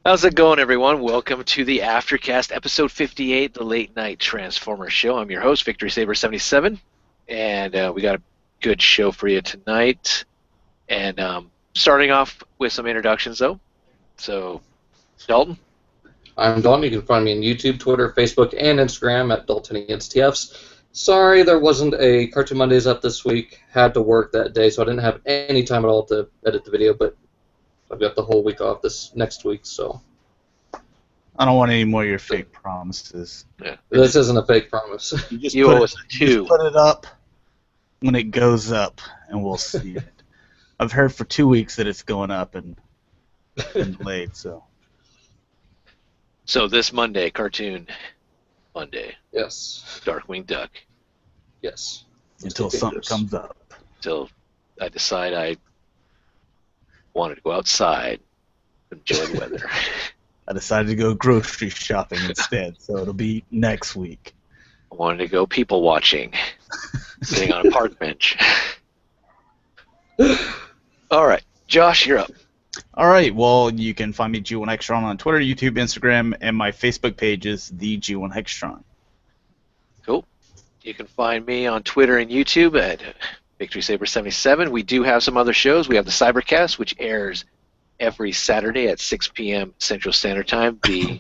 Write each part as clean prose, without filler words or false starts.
How's it going, everyone? Welcome to the Aftercast, episode 58, the Late Night Transformer Show. I'm your host, Victory Saber 77, and we got a good show for you tonight. And starting off with some introductions, though. So, Dalton? I'm Dalton. You can find me on YouTube, Twitter, Facebook, and Instagram at Dalton Against TFs. Sorry there wasn't a Cartoon Mondays up this week. Had to work that day, so I didn't have any time at all to edit the video, but I've got the whole week off this next week, so. I don't want any more of your fake promises. Yeah. This isn't a fake promise. You owe us two. Just put it up when it goes up, and we'll see it. I've heard for 2 weeks that it's going up and delayed, so. So this Monday, Cartoon Monday. Yes. Darkwing Duck. Yes. Until something comes up. Until I decide I wanted to go outside and enjoy the weather. I decided to go grocery shopping instead, so it'll be next week. I wanted to go people watching, sitting on a park bench. All right, Josh, you're up. All right, well, you can find me G1 Hextron on Twitter, YouTube, Instagram, and my Facebook page is the G1 Hextron. Cool. You can find me on Twitter and YouTube at Victory Saber 77. We do have some other shows. We have the Cybercast, which airs every Saturday at 6 p.m. Central Standard Time. The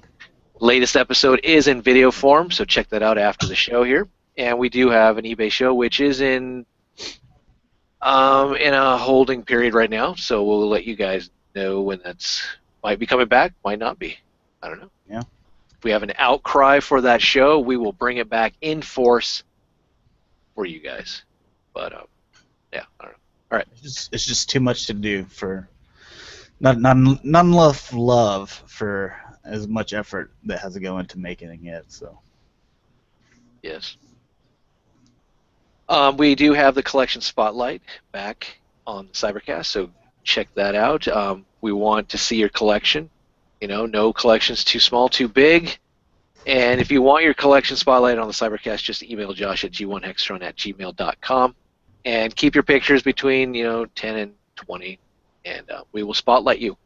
latest episode is in video form, so check that out after the show here. And we do have an eBay show, which is in a holding period right now, so we'll let you guys know when that's might be coming back, might not be. I don't know. Yeah. If we have an outcry for that show, we will bring it back in force for you guys. But yeah, I don't know. All right. It's just too much to do for not enough love for as much effort that has to go into making it. So. Yes. We do have the collection spotlight back on the Cybercast, so check that out. We want to see your collection. You know, no collection's too small, too big. And if you want your collection spotlight on the Cybercast, just email Josh at g1hextron@gmail.com. And keep your pictures between, 10 and 20, and we will spotlight you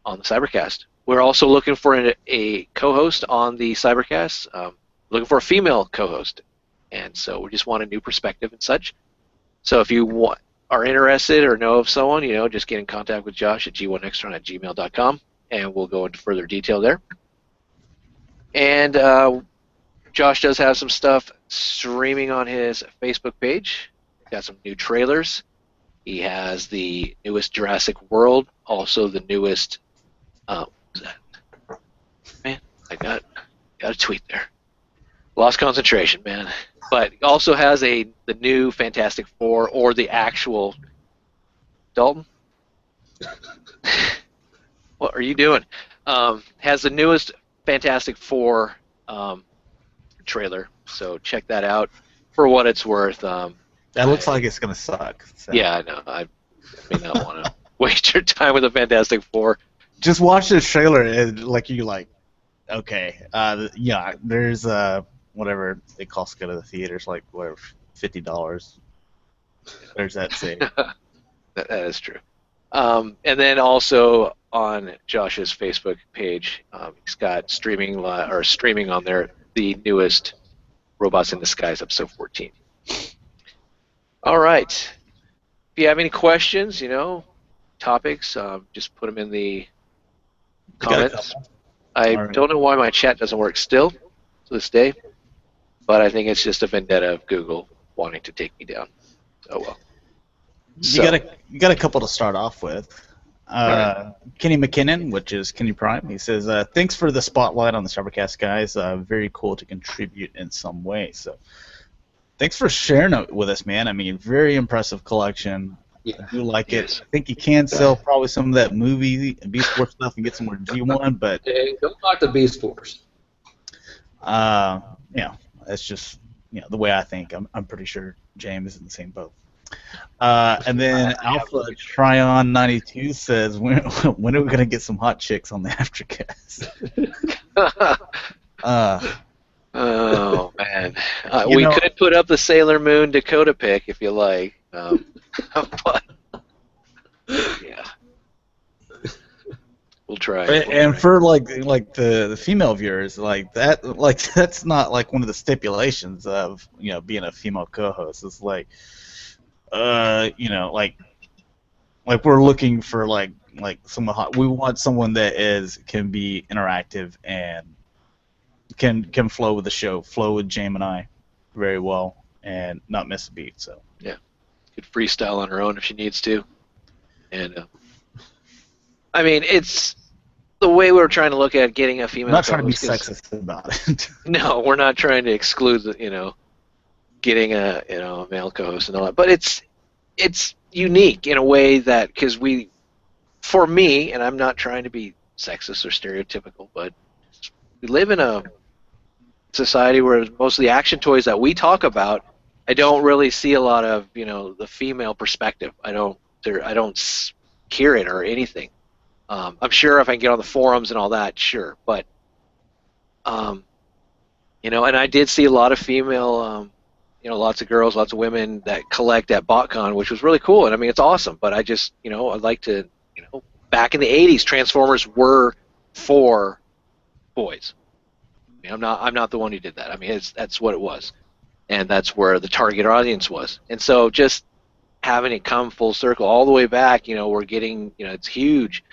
on the Cybercast. We're also looking for a co-host on the Cybercast, looking for a female co-host. And so we just want a new perspective and such. So if you are interested or know of someone, just get in contact with Josh at g1hextron@gmail.com, and we'll go into further detail there. And Josh does have some stuff streaming on his Facebook page. Got some new trailers. He has the newest Jurassic World, also the newest. What was that? Man, I got a tweet there. Lost concentration, man. But he also has the new Fantastic Four, or the actual. Dalton? What are you doing? Has the newest Fantastic Four trailer, so check that out for what it's worth. That looks like it's going to suck. So. Yeah, I know. I may not want to waste your time with a Fantastic Four. Just watch the trailer and okay. Yeah, there's whatever it costs to go to the theaters, like whatever, $50. There's that saying. That is true. And then also on Josh's Facebook page, he's got streaming on there the newest Robots in Disguise episode 14. All right. If you have any questions, topics, just put them in the comments. I don't know why my chat doesn't work still to this day, but I think it's just a vendetta of Google wanting to take me down. Oh well. You got a couple to start off with. Right. Kenny McKinnon, which is Kenny Prime, he says, thanks for the spotlight on the Cybercast, guys. Very cool to contribute in some way. So, thanks for sharing it with us, man. I mean, very impressive collection. Yeah. I do like it. I think you can sell probably some of that movie Beast Force stuff and get some more G1, but Hey, don't knock the Beast Force. That's just the way I think. I'm pretty sure James is in the same boat. And then Alpha Tryon 92 says, when are we gonna get some hot chicks on the Aftercast? Oh man, we could put up the Sailor Moon Dakota pic if you like, but yeah, we'll try. And for like the female viewers, like that's not like one of the stipulations of being a female co-host. It's like like we're looking for like someone hot. We want someone that can be interactive and can flow with the show, flow with Jam and I very well, and not miss a beat. So yeah, could freestyle on her own if she needs to. And I mean, it's the way we're trying to look at getting a female. I'm not trying to be co-host, sexist about it. No, we're not trying to exclude getting a male co-host and all that. But it's unique in a way that because for me, and I'm not trying to be sexist or stereotypical, but we live in a society where most of the action toys that we talk about, I don't really see a lot of the female perspective. I don't hear it or anything. I'm sure if I can get on the forums and all that, sure, but and I did see a lot of female, lots of girls, lots of women that collect at BotCon, which was really cool, and I mean it's awesome. But I just, I'd like to, back in the '80s, Transformers were for boys. I mean, I'm not the one who did that. I mean, that's what it was, and that's where the target audience was. And so just having it come full circle all the way back, we're getting, it's huge,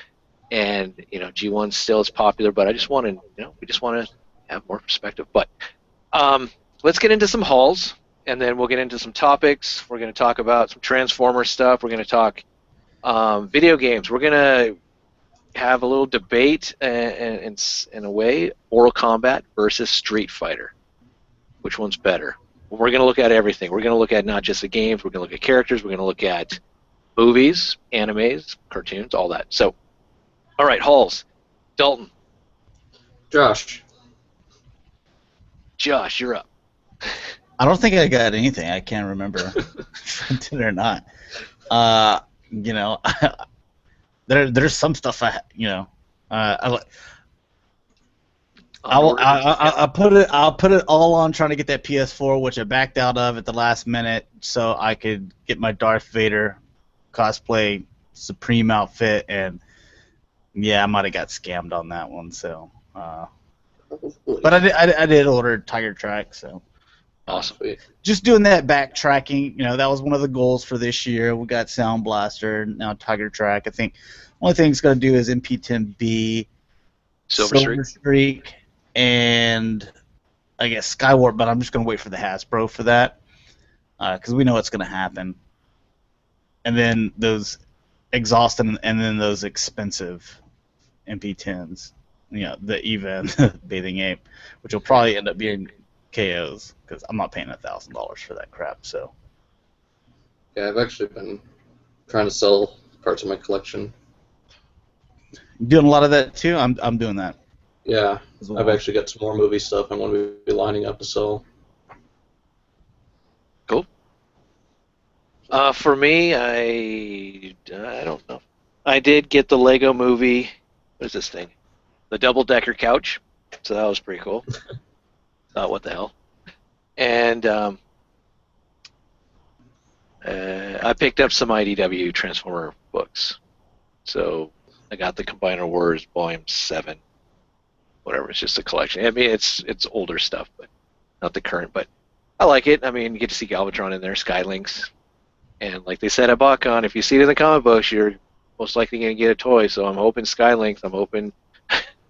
and G1 still is popular. But I just want to, we just want to have more perspective. But let's get into some hauls, and then we'll get into some topics. We're going to talk about some Transformer stuff. We're going to talk video games. We're going to have a little debate in a way, Mortal Kombat versus Street Fighter. Which one's better? We're going to look at everything. We're going to look at not just the games. We're going to look at characters. We're going to look at movies, animes, cartoons, all that. So, all right, hauls. Dalton. Josh, you're up. I don't think I got anything. I can't remember if I did or not. There's some stuff I'll put it all on trying to get that PS4, which I backed out of at the last minute, so I could get my Darth Vader cosplay Supreme outfit, and yeah, I might have got scammed on that one. So, but I did order Tiger Track, so awesome. Just doing that backtracking, that was one of the goals for this year. We got Sound Blaster, now Tiger Track. I think only thing it's going to do is MP10B, Silver Streak, and I guess Skywarp, but I'm just going to wait for the Hasbro for that because we know what's going to happen. And then those exhaust and then those expensive MP10s, the EVA and the Bathing Ape, which will probably end up being KOs because I'm not paying $1,000 for that crap. So yeah, I've actually been trying to sell parts of my collection. Doing a lot of that too. I'm doing that. Yeah, well. I've actually got some more movie stuff I'm going to be lining up to sell. Cool. For me, I don't know. I did get the Lego Movie. What is this thing? The double-decker couch. So that was pretty cool. What the hell? And I picked up some IDW Transformer books. So I got the Combiner Wars Volume 7. Whatever, it's just a collection. I mean, it's older stuff, but not the current. But I like it. I mean, you get to see Galvatron in there, Skylinks. And like they said at BotCon, if you see it in the comic books, you're most likely going to get a toy. So I'm hoping Skylinks. I'm hoping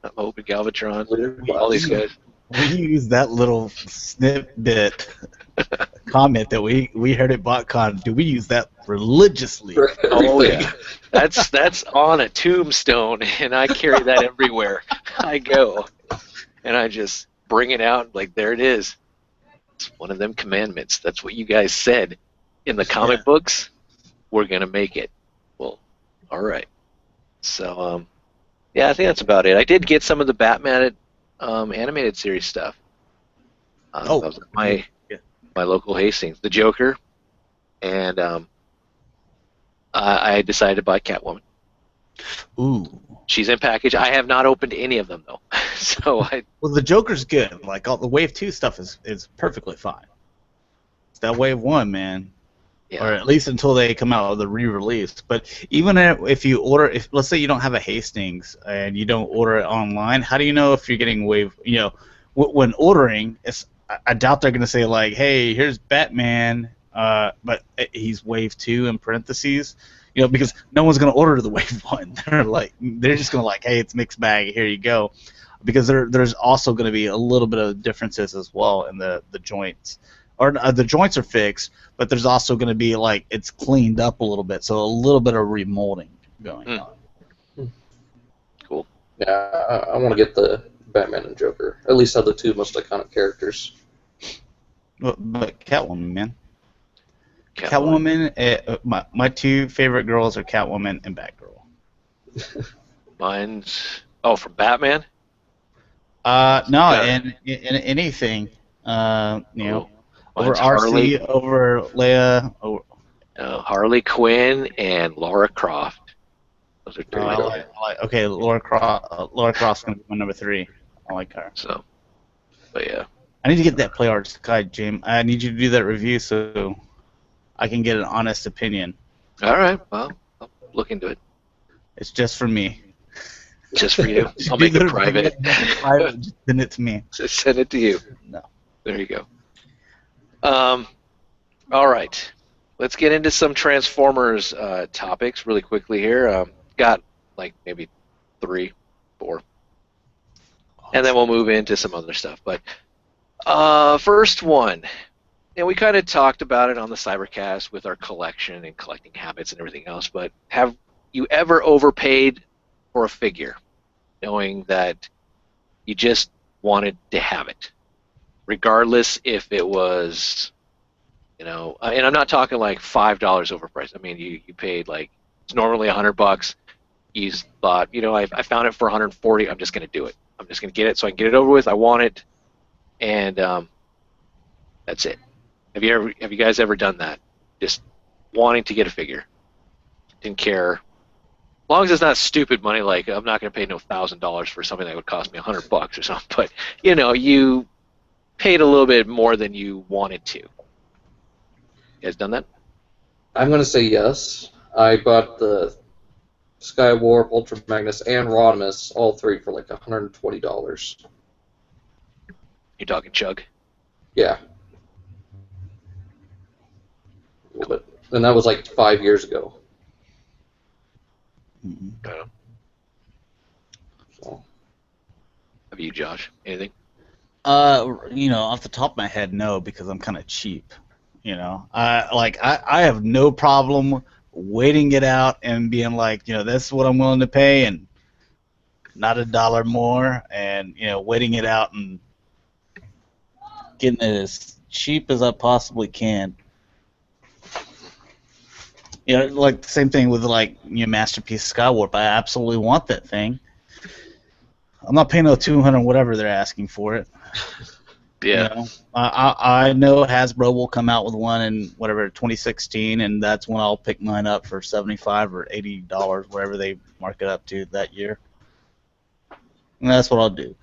Galvatron. All these guys. We use that little snippet comment that we heard at BotCon. Do we use that religiously? Oh yeah, that's on a tombstone, and I carry that everywhere I go, and I just bring it out like there it is. It's one of them commandments. That's what you guys said in the comic books. We're gonna make it. Well, all right. So yeah, I think that's about it. I did get some of the Batman animated series stuff. That was my local Hastings, the Joker, and I decided to buy Catwoman. Ooh, she's in package. I have not opened any of them though, so well, the Joker's good. Like all the Wave 2 stuff is perfectly fine. It's that Wave 1, man. or Yeah. at least until they come out with a re-release. But even if you order, if let's say you don't have a Hastings and you don't order it online, how do you know if you're getting wave? When ordering, I doubt they're going to say like, "Hey, here's Batman," but he's wave 2 in parentheses. Because no one's going to order the wave 1. They're just going to like, "Hey, it's mixed bag. Here you go." Because there's also going to be a little bit of differences as well in the joints, or the joints are fixed, but there's also going to be like it's cleaned up a little bit, so a little bit of remolding going on. Cool. Yeah, I want to get the Batman and Joker. At least have the two most iconic characters. But Catwoman, man. Catwoman. My two favorite girls are Catwoman and Batgirl. Mine's from Batman. No, Yeah. in anything, over Mine's RC, Harley. over Leia, over, Harley Quinn and Laura Croft. Those are three. okay, Laura Croft's gonna be my number 3. I like her. So, but yeah. I need to get that Play Arts guide, James. I need you to do that review so I can get an honest opinion. All right. Well, I'll look into it. It's just for me. Just for you. I'll make it private. Just send it to me. Just send it to you. No. There you go. All right. Let's get into some Transformers topics really quickly here. Got like maybe 3, 4. And then we'll move into some other stuff. But first one, and we kind of talked about it on the Cybercast with our collection and collecting habits and everything else, but have you ever overpaid for a figure, knowing that you just wanted to have it, regardless if it was, and I'm not talking like $5 overpriced. I mean, you paid like, it's normally $100. You thought, I found it for 140. I'm just going to do it. I'm just going to get it so I can get it over with. I want it, and that's it. Have you guys ever done that? Just wanting to get a figure, didn't care. As long as it's not stupid money, like I'm not going to pay no $1,000 for something that would cost me $100 or something. But you paid a little bit more than you wanted to. You guys done that? I'm going to say yes. I bought the Skywarp, Ultra Magnus, and Rodimus, all 3 for like $120. You're talking Chug? Yeah. A little bit. And that was like 5 years ago. Yeah. So. Have you, Josh? Anything? Off the top of my head, no, because I'm kind of cheap. I have no problem waiting it out and being like, this is what I'm willing to pay, and not $1 more, and waiting it out and getting it as cheap as I possibly can. Like the same thing with Masterpiece Skywarp. I absolutely want that thing. I'm not paying no $200 whatever they're asking for it. Yeah. I know Hasbro will come out with one in 2016, and that's when I'll pick mine up for $75 or $80, whatever they mark it up to that year. And that's what I'll do.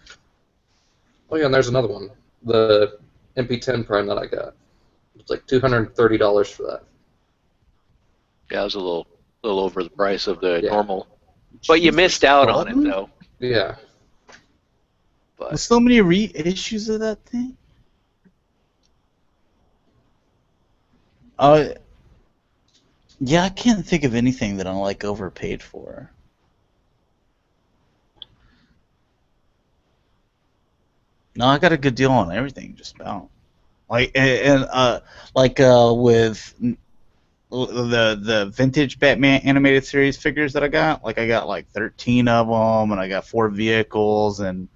Oh yeah, and there's another one, the MP10 Prime that I got. It's like $230 for that. Yeah, it was a little over the price of the Yeah. normal. But you missed out on it, though. Yeah. But There's so many reissues of that thing. Yeah, I can't think of anything that I'm overpaid for. No, I got a good deal on everything, just about. With the vintage Batman animated series figures that I got, I got 13 of them, and I got 4 vehicles, and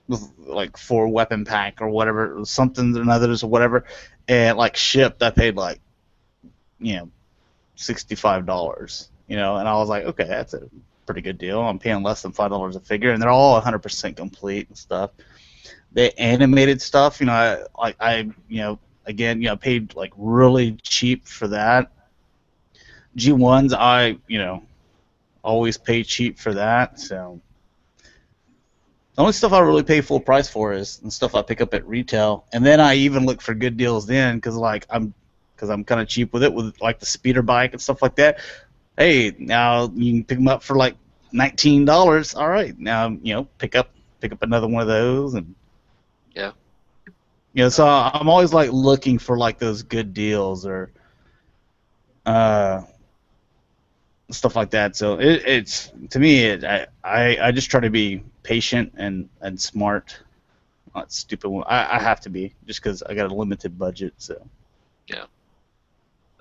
with 4 weapon pack or whatever, something and others or whatever, and shipped, I paid $65, and I was like, okay, that's a pretty good deal. I'm paying less than $5 a figure, and they're all 100% complete and stuff. The animated stuff, again, paid really cheap for that. G1s, I always pay cheap for that. So the only stuff I really pay full price for is the stuff I pick up at retail, and then I even look for good deals then, because because I'm kind of cheap with it, with like the speeder bike and stuff like that. Hey, now you can pick them up for like $19. All right, now pick up another one of those, and Yeah. so I'm always like looking for like those good deals or stuff like that. So it's to me, I just try to be patient and smart. Not stupid. I have to be just because I got a limited budget. So Yeah.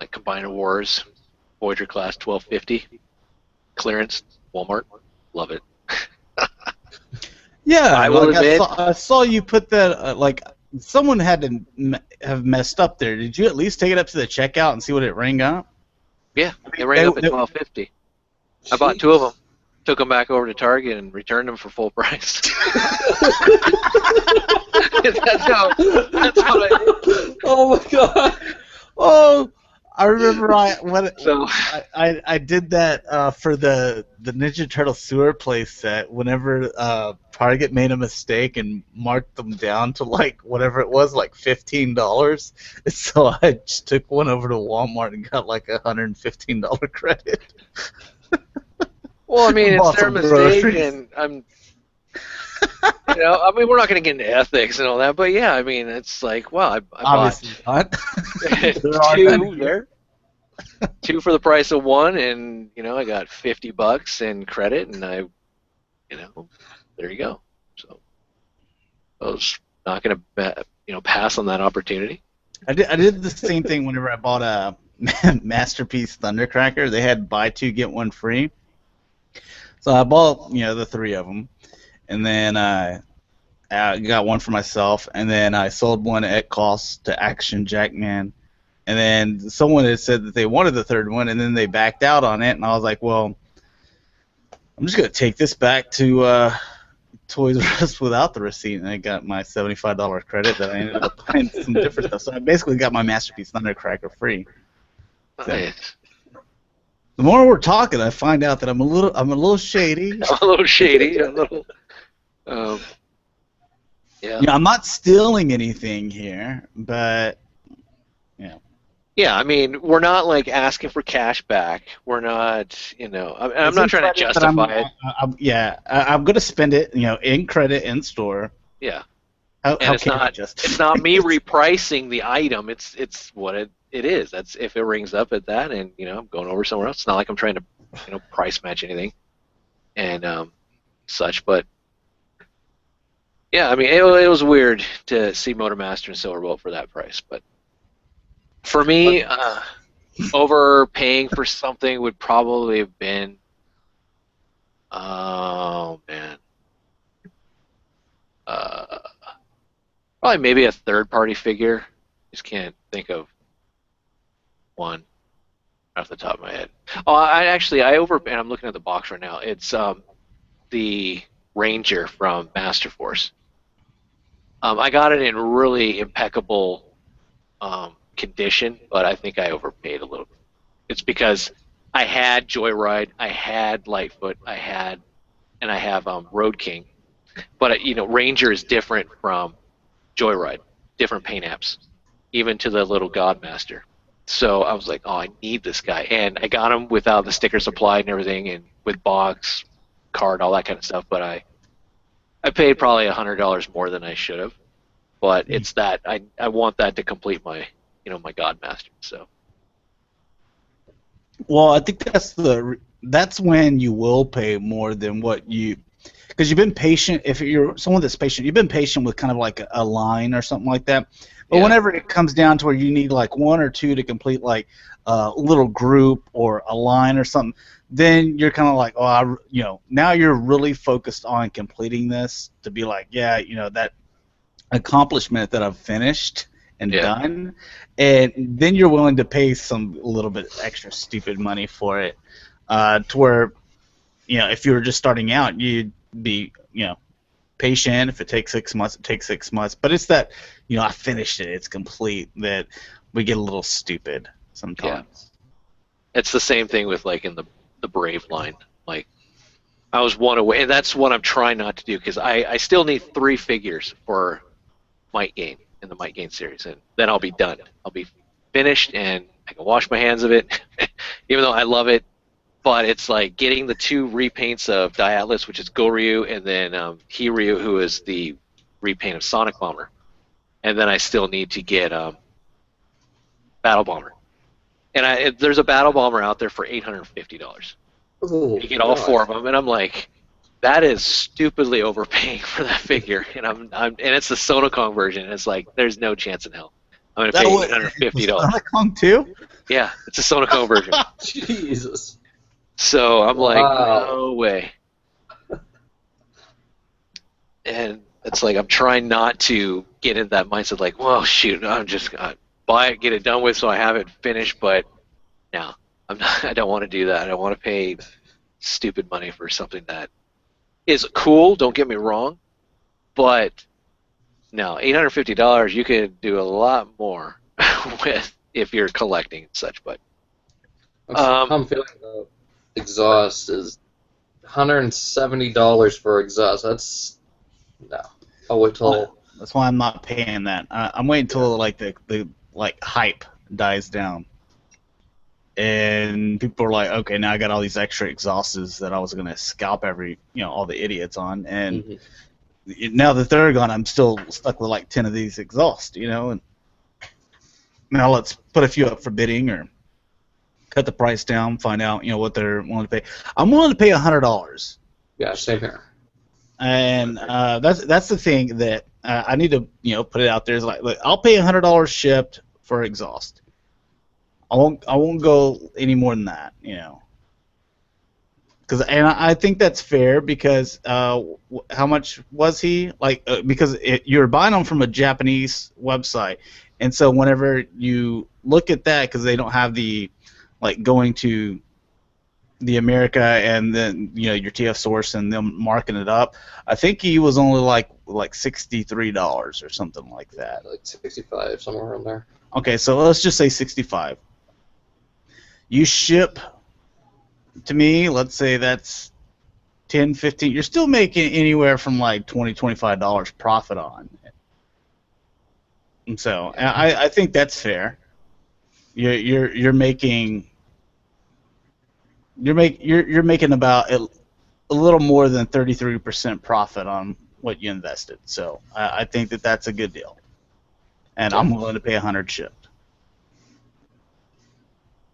Like Combiner Wars, Voyager class 1250, clearance, Walmart, love it. yeah, I will like admit, I saw you put that like someone had to have messed up there. Did you at least take it up to the checkout and see what it rang up? yeah, it rang up at 1250. I bought 2 of them, took them back over to Target, and returned them for full price. That's how I did. Oh my god. Oh, I remember So I did that for the Ninja Turtle sewer play set. Whenever Target made a mistake and marked them down to like whatever it was, like $15. So I just took one over to Walmart and got like $115 credit. well, I mean, it's Bought their some mistake, groceries. and I'm. I mean, we're not going to get into ethics and all that, but yeah, I mean, it's like, well, I bought Obviously not. There are none 2 there, 2 for the price of 1, and I got $50 in credit, and there you go. So I was not going to pass on that opportunity. I did the same thing whenever I bought a Masterpiece Thundercracker. They had buy 2 get 1 free. So I bought the 3 of them, and then I got 1 for myself, and then I sold 1 at cost to Action Jackman, and then someone had said that they wanted the 3rd one, and then they backed out on it, and I was like, well, I'm just gonna take this back to Toys R Us without the receipt, and I got my $75 credit that I ended up buying some different stuff. So I basically got my Masterpiece Thundercracker free. So, Nice. the more we're talking, I find out that I'm a little shady. I'm a little shady, a little. Yeah. I'm not stealing anything here, but Yeah, I mean, we're not like asking for cash back. We're not, I'm not trying to justify it. I'm going to spend it, in credit in store. Yeah. How And can I justify it's not me repricing the item. It's what it is. That's if it rings up at that, and I'm going over somewhere else. It's not like I'm trying to, price match anything, and such. But yeah, I mean, it was weird to see Motormaster and Silverbolt for that price, but for me, overpaying for something would probably have been, oh man, probably maybe a third-party figure. Just can't think of one off the top of my head. Oh, and I'm looking at the box right now. It's the Ranger from Master Force. I got it in really impeccable condition, but I think I overpaid a little bit. It's because I had Joyride, I had Lightfoot, I have Road King, but Ranger is different from Joyride, different paint apps, even to the little Godmaster. So I was like, oh, I need this guy, and I got him without the sticker supplied and everything, and with box, card, all that kind of stuff. But I paid probably $100 more than I should have. But it's that I want that to complete my my Godmaster. So. Well, I think that's when you will pay more than what because you've been patient. If you're someone that's patient, you've been patient with kind of like a line or something like that. But Yeah. whenever it comes down to where you need like 1 or 2 to complete like a little group or a line or something, then you're kind of like, oh, now you're really focused on completing this to be like, yeah, that accomplishment that I've finished and done, and then you're willing to pay a little bit extra stupid money for it, to where, if you were just starting out, you'd be, patient. If it takes 6 months, it takes 6 months. But it's that, I finished it, it's complete, that we get a little stupid sometimes. Yeah. It's the same thing with like in the Brave line. Like I was 1 away, and that's what I'm trying not to do because I still need 3 figures for Might Gain in the Might Gain series, and then I'll be done. I'll be finished and I can wash my hands of it, even though I love it. But it's like getting the two repaints of Diatlas, which is Goryu, and then Hiryu, who is the repaint of Sonic Bomber. And then I still need to get Battle Bomber. And there's a Battle Bomber out there for $850. Oh, You get all God. four of them, and I'm like, that is stupidly overpaying for that figure. And and it's the Sonokong version. And it's like, there's no chance in hell I'm gonna pay $850. Sonic Kong too? Yeah, it's a Sonokong version. Jesus. So I'm like, Wow. no way. And it's like I'm trying not to get into that mindset, like, well, shoot, I'm just gonna buy it, get it done with, so I have it finished. But no, I'm not. I don't want to do that. I don't want to pay stupid money for something that is cool. Don't get me wrong, but no, $850. You could do a lot more with if you're collecting and such. But I'm feeling the exhaust is $170 for exhaust. That's no. I'll wait till. That's why I'm not paying that. I'm waiting until like the like hype dies down, and people are like, okay, now I got all these extra exhausts that I was gonna scalp all the idiots on, and now that they're gone, I'm still stuck with like 10 of these exhausts, and now let's put a few up for bidding or cut the price down, find out, what they're willing to pay. I'm willing to pay $100. Yeah, same here. And that's the thing that I need to put it out there is like, look, I'll pay $100 shipped for exhaust. I won't go any more than that, and I think that's fair because how much was he like? Because you're buying them from a Japanese website, and so whenever you look at that, because they don't have the like going to the America and then your TF source and them marking it up. I think he was only like $63 or something like that. Like 65, somewhere around there. Okay, so let's just say 65. You ship to me, let's say that's 10, 15. You're still making anywhere from like $20, $25 profit on it. And so I think that's fair. You're making about a little more than 33% profit on what you invested. So I think that's a good deal, and I'm willing to pay $100 shipped.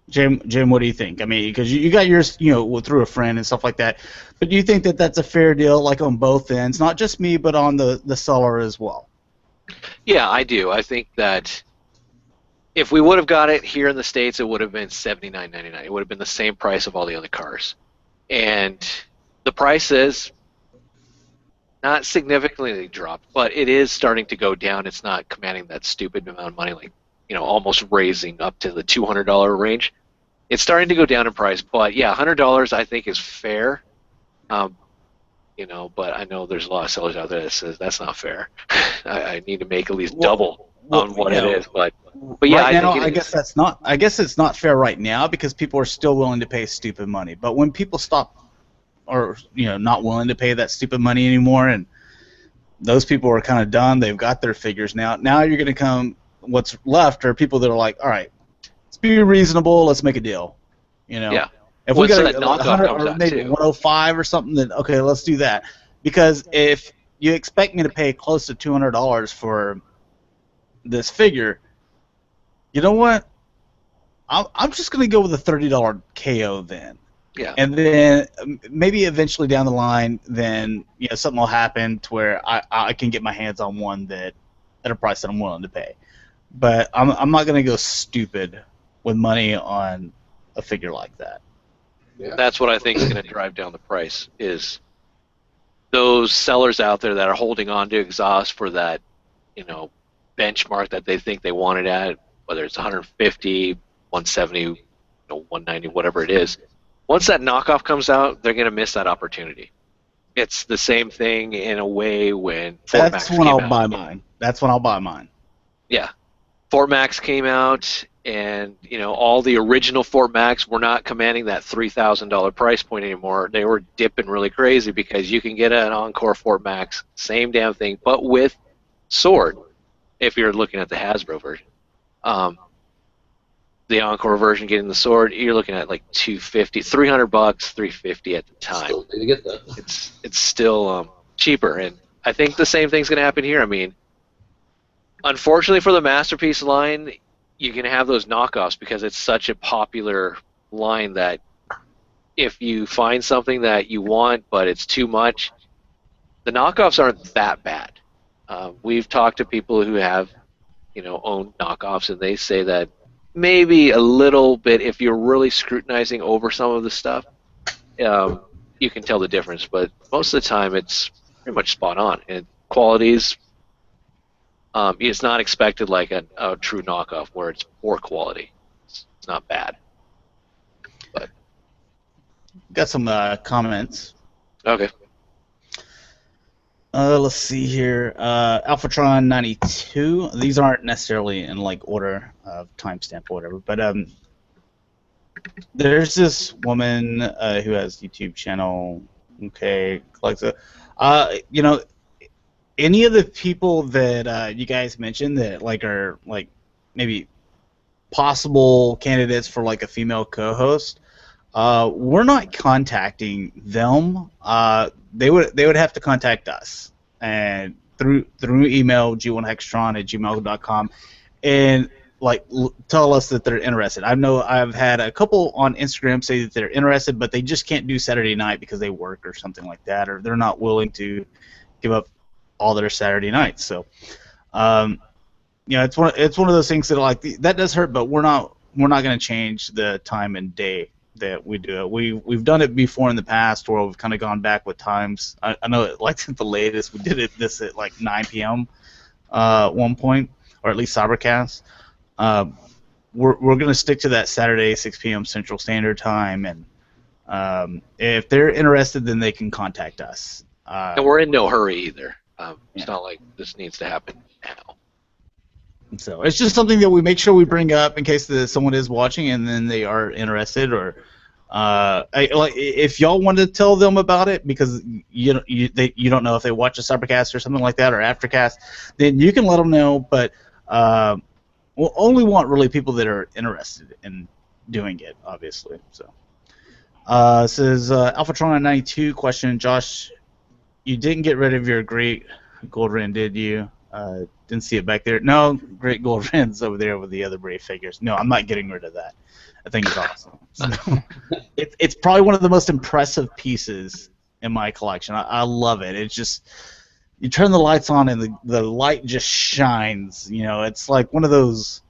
Jim, what do you think? I mean, because you got yours, through a friend and stuff like that. But do you think that that's a fair deal, like on both ends, not just me, but on the seller as well? Yeah, I do. I think that if we would have got it here in the States, it would have been $79.99. It would have been the same price of all the other cars. And the price is not significantly dropped, but it is starting to go down. It's not commanding that stupid amount of money, like, almost raising up to the $200 range. It's starting to go down in price, but yeah, $100 I think is fair. But I know there's a lot of sellers out there that says that's not fair. I need to make at least double on what it is, but yeah, right now, I guess that's not. I guess it's not fair right now because people are still willing to pay stupid money. But when people stop, or not willing to pay that stupid money anymore, and those people are kind of done, they've got their figures now. Now you're going to come. What's left are people that are like, all right, let's be reasonable. Let's make a deal. Yeah. If we got like 100 or maybe 105 or something, then okay, let's do that. Because if you expect me to pay close to $200 for this figure, you know what? I'm just going to go with a $30 KO then. Yeah. And then maybe eventually down the line, then something will happen to where I can get my hands on one that at a price that I'm willing to pay. But I'm not going to go stupid with money on a figure like that. Yeah. That's what I think is going to drive down the price, is those sellers out there that are holding on to exhaust for that, benchmark that they think they want it at, whether it's 150, 170, 190, whatever it is. Once that knockoff comes out, they're going to miss that opportunity. It's the same thing in a way when Fort Max came out. That's when I'll buy mine. Yeah. Fort Max came out, and all the original Fort Max were not commanding that $3,000 price point anymore. They were dipping really crazy because you can get an Encore Fort Max, same damn thing, but with sword, if you're looking at the Hasbro version. the Encore version, getting the sword, you're looking at like $250, $300, $350 at the time. Still need to get that. It's still cheaper, and I think the same thing's going to happen here. I mean, unfortunately for the Masterpiece line, you can have those knockoffs because it's such a popular line that if you find something that you want but it's too much, the knockoffs aren't that bad. We've talked to people who have, owned knockoffs, and they say that maybe a little bit, if you're really scrutinizing over some of the stuff, you can tell the difference. But most of the time, it's pretty much spot on. And qualities, it's not expected like a true knockoff where it's poor quality. It's not bad. But Got some comments. okay. Let's see here. Alphatron 92. These aren't necessarily in like order of timestamp or whatever, but there's this woman who has a YouTube channel. Okay, collects any of the people that you guys mentioned that like are like maybe possible candidates for like a female co-host. We're not contacting them. They would have to contact us and through email g1hextron@gmail.com and like tell us that they're interested. I know I've had a couple on Instagram say that they're interested, but they just can't do Saturday night because they work or something like that, or they're not willing to give up all their Saturday nights. So, it's one of those things that like that does hurt, but we're not going to change the time and day that we do it. We've done it before in the past where we've kind of gone back with times. I know like the latest we did this at like 9 p.m. One point, or at least Cybercast. We're going to stick to that Saturday 6 p.m. Central Standard Time, and if they're interested, then they can contact us. And we're in no hurry either. It's not like this needs to happen now. So it's just something that we make sure we bring up in case someone is watching and then they are interested, or if y'all want to tell them about it because you don't know if they watch a Cybercast or something like that or Aftercast, then you can let them know. But we'll only want really people that are interested in doing it, obviously. So says Alphatron 92 question, Josh, you didn't get rid of your great gold ring, did you? Didn't see it back there. No, great gold rings over there with the other Brave figures. No, I'm not getting rid of that. I think it's awesome. So, it's probably one of the most impressive pieces in my collection. I love it. It's just, you turn the lights on and the light just shines. It's like one of those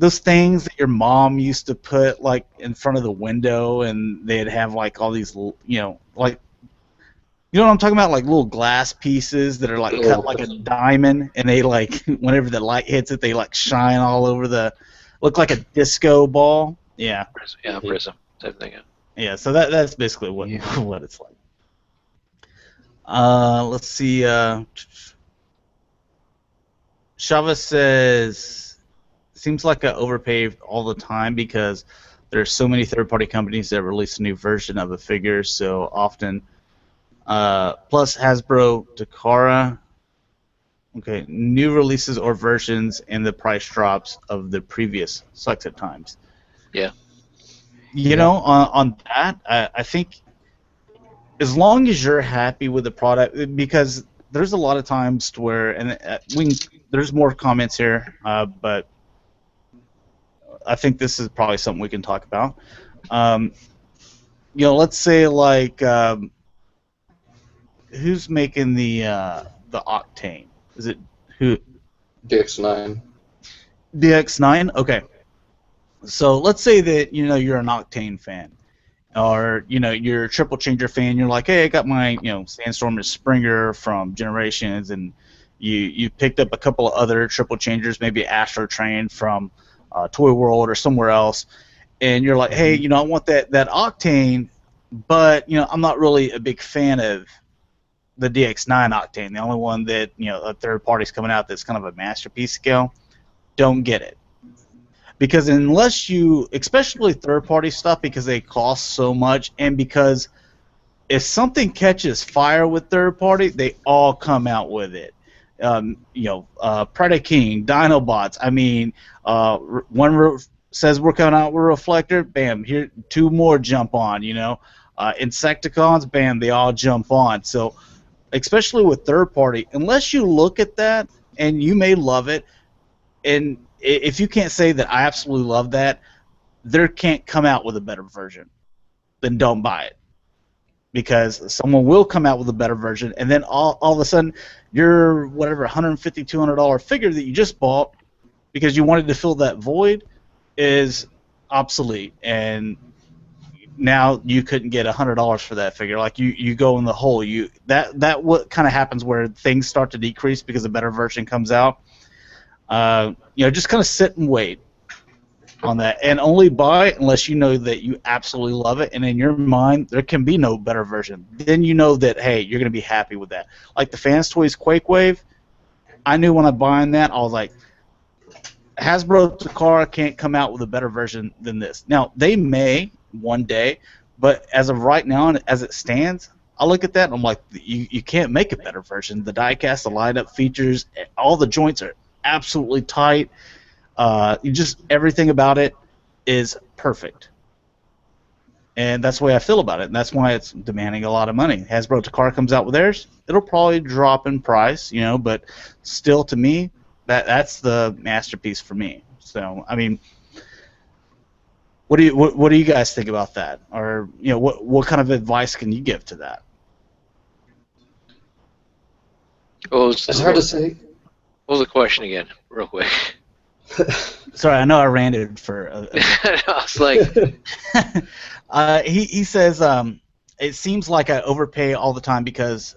things that your mom used to put like in front of the window, and they'd have like all these, like. You know what I'm talking about? Like little glass pieces that are like cut like a diamond, and they like whenever the light hits it, they like shine all over look like a disco ball. Yeah. Yeah, prism type thing. Yeah. So that's basically what it's like. Let's see. Shava says, seems like I overpay all the time because there's so many third-party companies that release a new version of a figure so often. Plus Hasbro, Takara. Okay, new releases or versions and the price drops of the previous selected times. Yeah. On that, I think as long as you're happy with the product, because there's a lot of times to where, and there's more comments here, but I think this is probably something we can talk about. Let's say like. Who's making the Octane? Is it who? DX9. DX9? Okay. So let's say that you're an Octane fan, or you're a Triple Changer fan. You're like, hey, I got my Sandstorm and Springer from Generations, and you picked up a couple of other Triple Changers, maybe Astro Train from Toy World or somewhere else, and you're like, hey, I want that Octane, but I'm not really a big fan of the DX9 Octane. The only one that a third party's coming out that's kind of a masterpiece scale. Don't get it, because unless especially third party stuff, because they cost so much, and because if something catches fire with third party, they all come out with it. Predaking, Dinobots. I mean, says we're coming out with a reflector, bam, here 2 more jump on, Insecticons, bam, they all jump on. So especially with third party, unless you look at that, and you may love it, and if you can't say that I absolutely love that, there can't come out with a better version, then don't buy it. Because someone will come out with a better version, and then all of a sudden, your whatever $150, $200 figure that you just bought because you wanted to fill that void is obsolete, and now you couldn't get $100 for that figure. Like you go in the hole. That what kind of happens where things start to decrease because a better version comes out. Just kind of sit and wait on that, and only buy it unless you know that you absolutely love it, and in your mind there can be no better version. Then you know that, hey, you're going to be happy with that. Like the Fans Toys Quake Wave, I knew when I buying that, I was like, Hasbro Takara can't come out with a better version than this. Now, they may one day, but as of right now and as it stands, I look at that and I'm like, you can't make a better version. The diecast, the lineup features, all the joints are absolutely tight. Everything about it is perfect. And that's the way I feel about it, and that's why it's demanding a lot of money. Hasbro Takara comes out with theirs, it'll probably drop in price, but still, to me, that's the masterpiece for me. So, I mean, what do you guys think about that? Or what kind of advice can you give to that? It's hard to say. What was the question again, real quick? Sorry, I know I ranted for. I was like, he says it seems like I overpay all the time because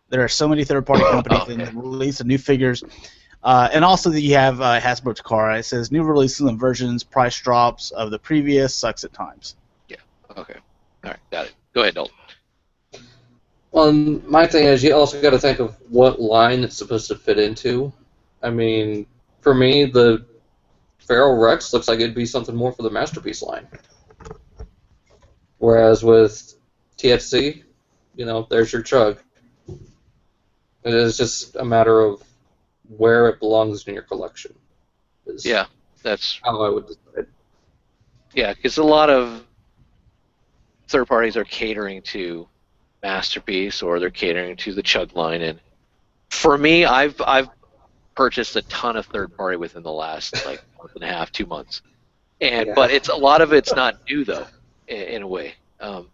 there are so many third-party companies and release of new figures, and also that you have Hasbro Takara. It says new releases and versions, price drops of the previous, sucks at times. Yeah. Okay. All right. Got it. Go ahead, Dalton. Well, my thing is, you also got to think of what line it's supposed to fit into. I mean, for me, the Feral Rex looks like it'd be something more for the Masterpiece line. Whereas with TFC, there's your Chug. It is just a matter of where it belongs in your collection. Yeah, that's how I would decide. Yeah, because a lot of third parties are catering to Masterpiece or they're catering to the Chug line, and for me, I've purchased a ton of third party within the last month and a half, 2 months, but it's a lot of it's not new though, in a way. I've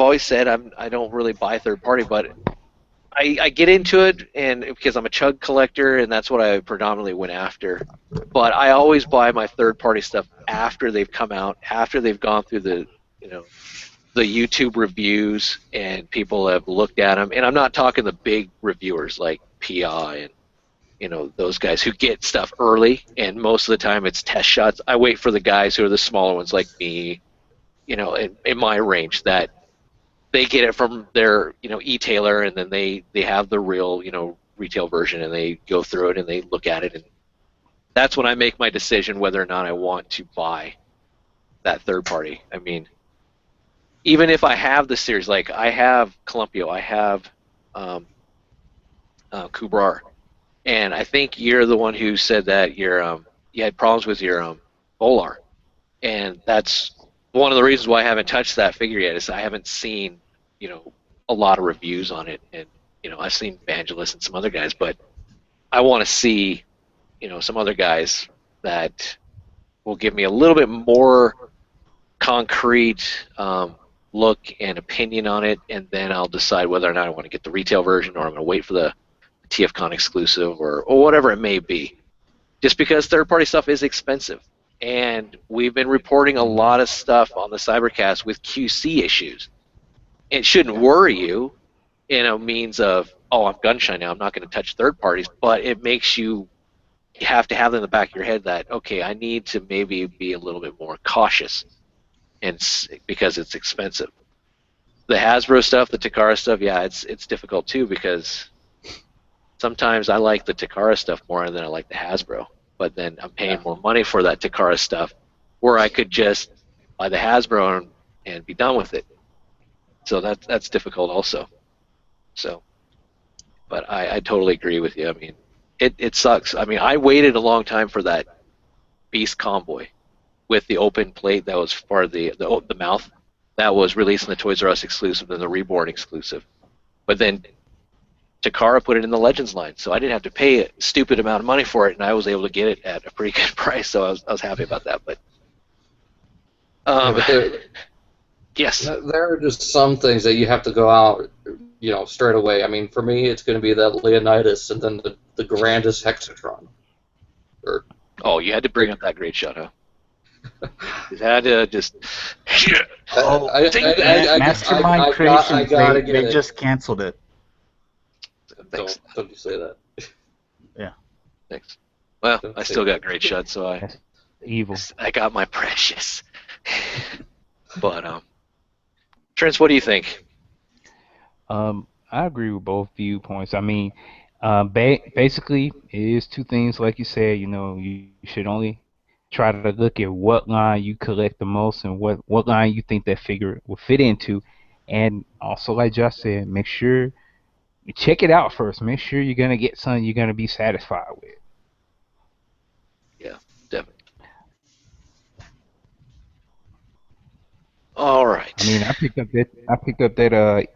always said I don't really buy third party, but I get into it and because I'm a Chug collector and that's what I predominantly went after. But I always buy my third party stuff after they've come out, after they've gone through the YouTube reviews and people have looked at them. And I'm not talking the big reviewers like PI and those guys who get stuff early, and most of the time it's test shots. I wait for the guys who are the smaller ones like me, in my range, that they get it from their e-tailer, and then they have the real retail version, and they go through it and they look at it, and that's when I make my decision whether or not I want to buy that third party. I mean, even if I have the series, like I have Columpio, I have Kubrar, and I think you're the one who said that you had problems with your Volar, and that's one of the reasons why I haven't touched that figure yet. Is I haven't seen a lot of reviews on it, and I've seen Vangelis and some other guys, but I want to see some other guys that will give me a little bit more concrete look and opinion on it, and then I'll decide whether or not I want to get the retail version or I'm going to wait for the TFCon exclusive or whatever it may be. Just because third-party stuff is expensive, and we've been reporting a lot of stuff on the Cybercast with QC issues. It shouldn't worry you, means of, oh, I'm gun shy now, I'm not going to touch third parties, but it makes you have to have in the back of your head that, okay, I need to maybe be a little bit more cautious, and because it's expensive. The Hasbro stuff, the Takara stuff, yeah, it's difficult too, because sometimes I like the Takara stuff more than I like the Hasbro, but then I'm paying more money for that Takara stuff, where I could just buy the Hasbro and be done with it. So that's difficult also. So, but I totally agree with you. I mean, it sucks. I mean, I waited a long time for that Beast Convoy with the open plate that was part of the mouth. That was released in the Toys R Us exclusive and the Reborn exclusive. But then Takara put it in the Legends line, so I didn't have to pay a stupid amount of money for it, and I was able to get it at a pretty good price. So I was happy about that. But yes, there are just some things that you have to go out, straight away. I mean, for me, it's going to be that Leonidas and then the grandest Hexatron. Oh, you had to bring up that great shot, huh? You had to just. Mastermind Creations, they just canceled it. Thanks. Don't you say that. Yeah. Thanks. Well, I still got great shots, so That's evil. I got my precious. But Trent, what do you think? I agree with both viewpoints. I mean, basically, it is two things, like you said. You should only try to look at what line you collect the most and what line you think that figure will fit into, and also, like Josh said, make sure you check it out first. Make sure you're gonna get something you're gonna be satisfied with. Yeah, definitely. All right. I mean, I picked up that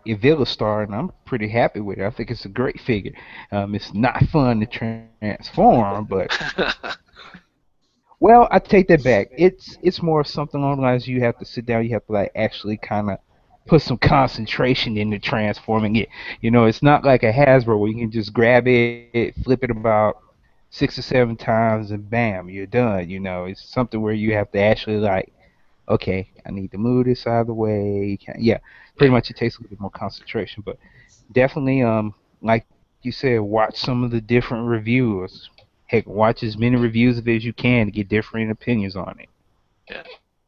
Evila Star, and I'm pretty happy with it. I think it's a great figure. It's not fun to transform, but well, I take that back. It's more of something along the lines you have to sit down. You have to like actually kind of put some concentration into transforming it. It's not like a Hasbro where you can just grab it, flip it about 6 or 7 times, and bam, you're done. It's something where you have to actually like, okay, I need to move this out of the way. Yeah, pretty much it takes a little bit more concentration, but definitely, like you said, watch some of the different reviewers. Heck, watch as many reviews of it as you can to get different opinions on it. Yeah,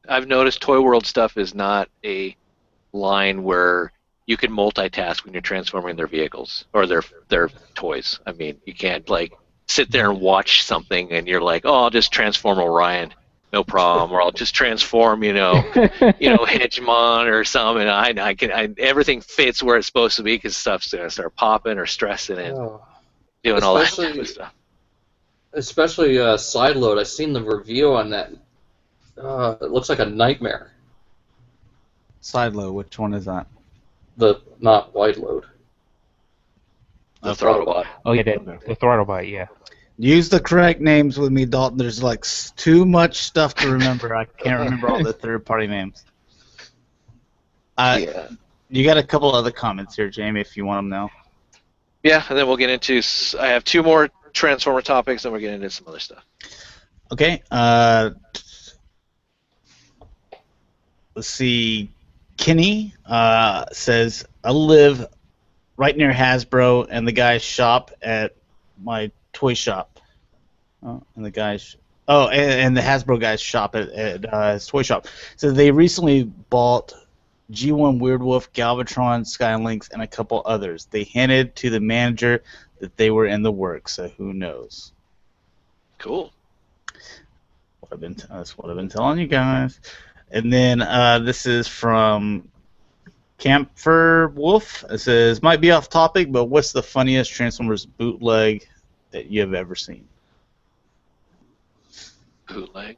I've noticed Toy World stuff is not a line where you can multitask when you're transforming their vehicles or their toys. I mean, you can't like sit there and watch something and you're like, oh, I'll just transform Orion, no problem, or I'll just transform, Hegemon or something. And everything fits where it's supposed to be because stuff's gonna start popping or stressing and doing all that type of stuff. Especially side load. I've seen the review on that. It looks like a nightmare. Side load, which one is that? The not wide load. The throttle bot. Oh yeah, the throttle bot. Yeah. Use the correct names with me, Dalton. There's like too much stuff to remember. I can't remember all the third-party names. Yeah. You got a couple other comments here, Jamie, if you want them now. Yeah, and then we'll get into. I have 2 more Transformer topics, and we're getting into some other stuff. Okay. Let's see. Kenny says, I live right near Hasbro and the guy's shop at my toy shop. And the Hasbro guy's shop at his toy shop. So they recently bought G1 Weirdwolf, Galvatron, Skylynx, and a couple others. They hinted to the manager that they were in the works, so who knows? Cool. That's what I've been telling you guys. And then this is from Camphor Wolf. It says, might be off topic, but what's the funniest Transformers bootleg that you have ever seen? Bootleg?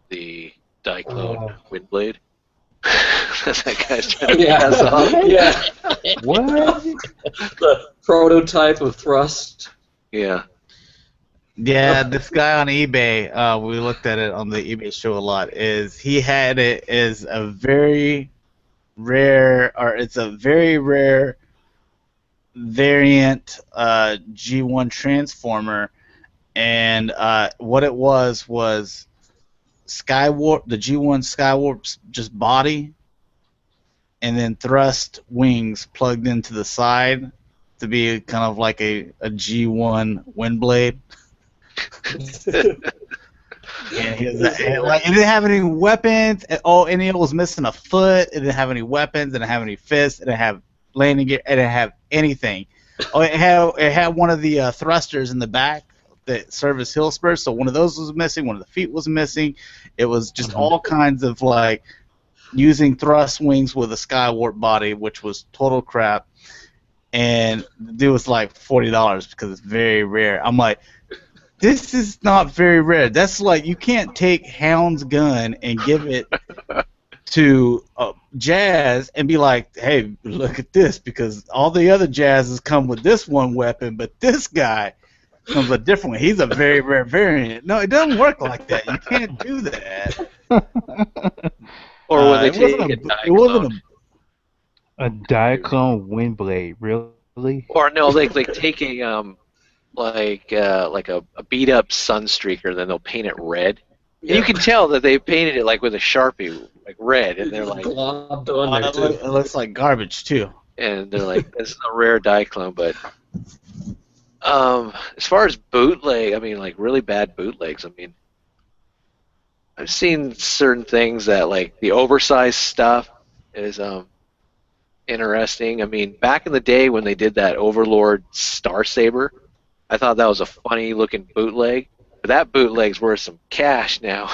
The Diaclone Windblade? That's that guy's trying to pass off. Yeah. What? The prototype of Thrust. Yeah. Yeah, this guy on eBay, we looked at it on the eBay show a lot, he had it as a very rare variant G1 Transformer, and what it was Skywarp, the G1 Skywarp's just body, and then thrust wings plugged into the side to be kind of like a G1 Windblade. And it didn't have any weapons. And it was missing a foot. It didn't have any weapons. It didn't have any fists. It didn't have landing gear. It didn't have anything. It had one of the thrusters in the back that serve as hill spurs. So one of those was missing. One of the feet was missing. It was just all kinds of using thrust wings with a Skywarp body, which was total crap. and the dude was like $40 because it's very rare. I'm like, this is not very rare. That's like you can't take Hound's gun and give it to Jazz and be like, hey, look at this, because all the other Jazzes come with this one weapon, but this guy comes with a different one. He's a very rare variant. No, it doesn't work like that. You can't do that. Or when they It take wasn't a a. It wasn't Diaclone. A Diaclone wind blade, really? Or no, they take a like a beat up Sunstreaker, and then they'll paint it red. And you can tell that they painted it like with a Sharpie, like red, and they're like, globbed on there too. It looks like garbage too. and they're like, this is a rare Diaclone. But as far as bootleg, I mean, like really bad bootlegs. I mean, I've seen certain things that like the oversized stuff is interesting. I mean, back in the day when they did that Overlord Star Saber, I thought that was a funny looking bootleg. But that bootleg's worth some cash now,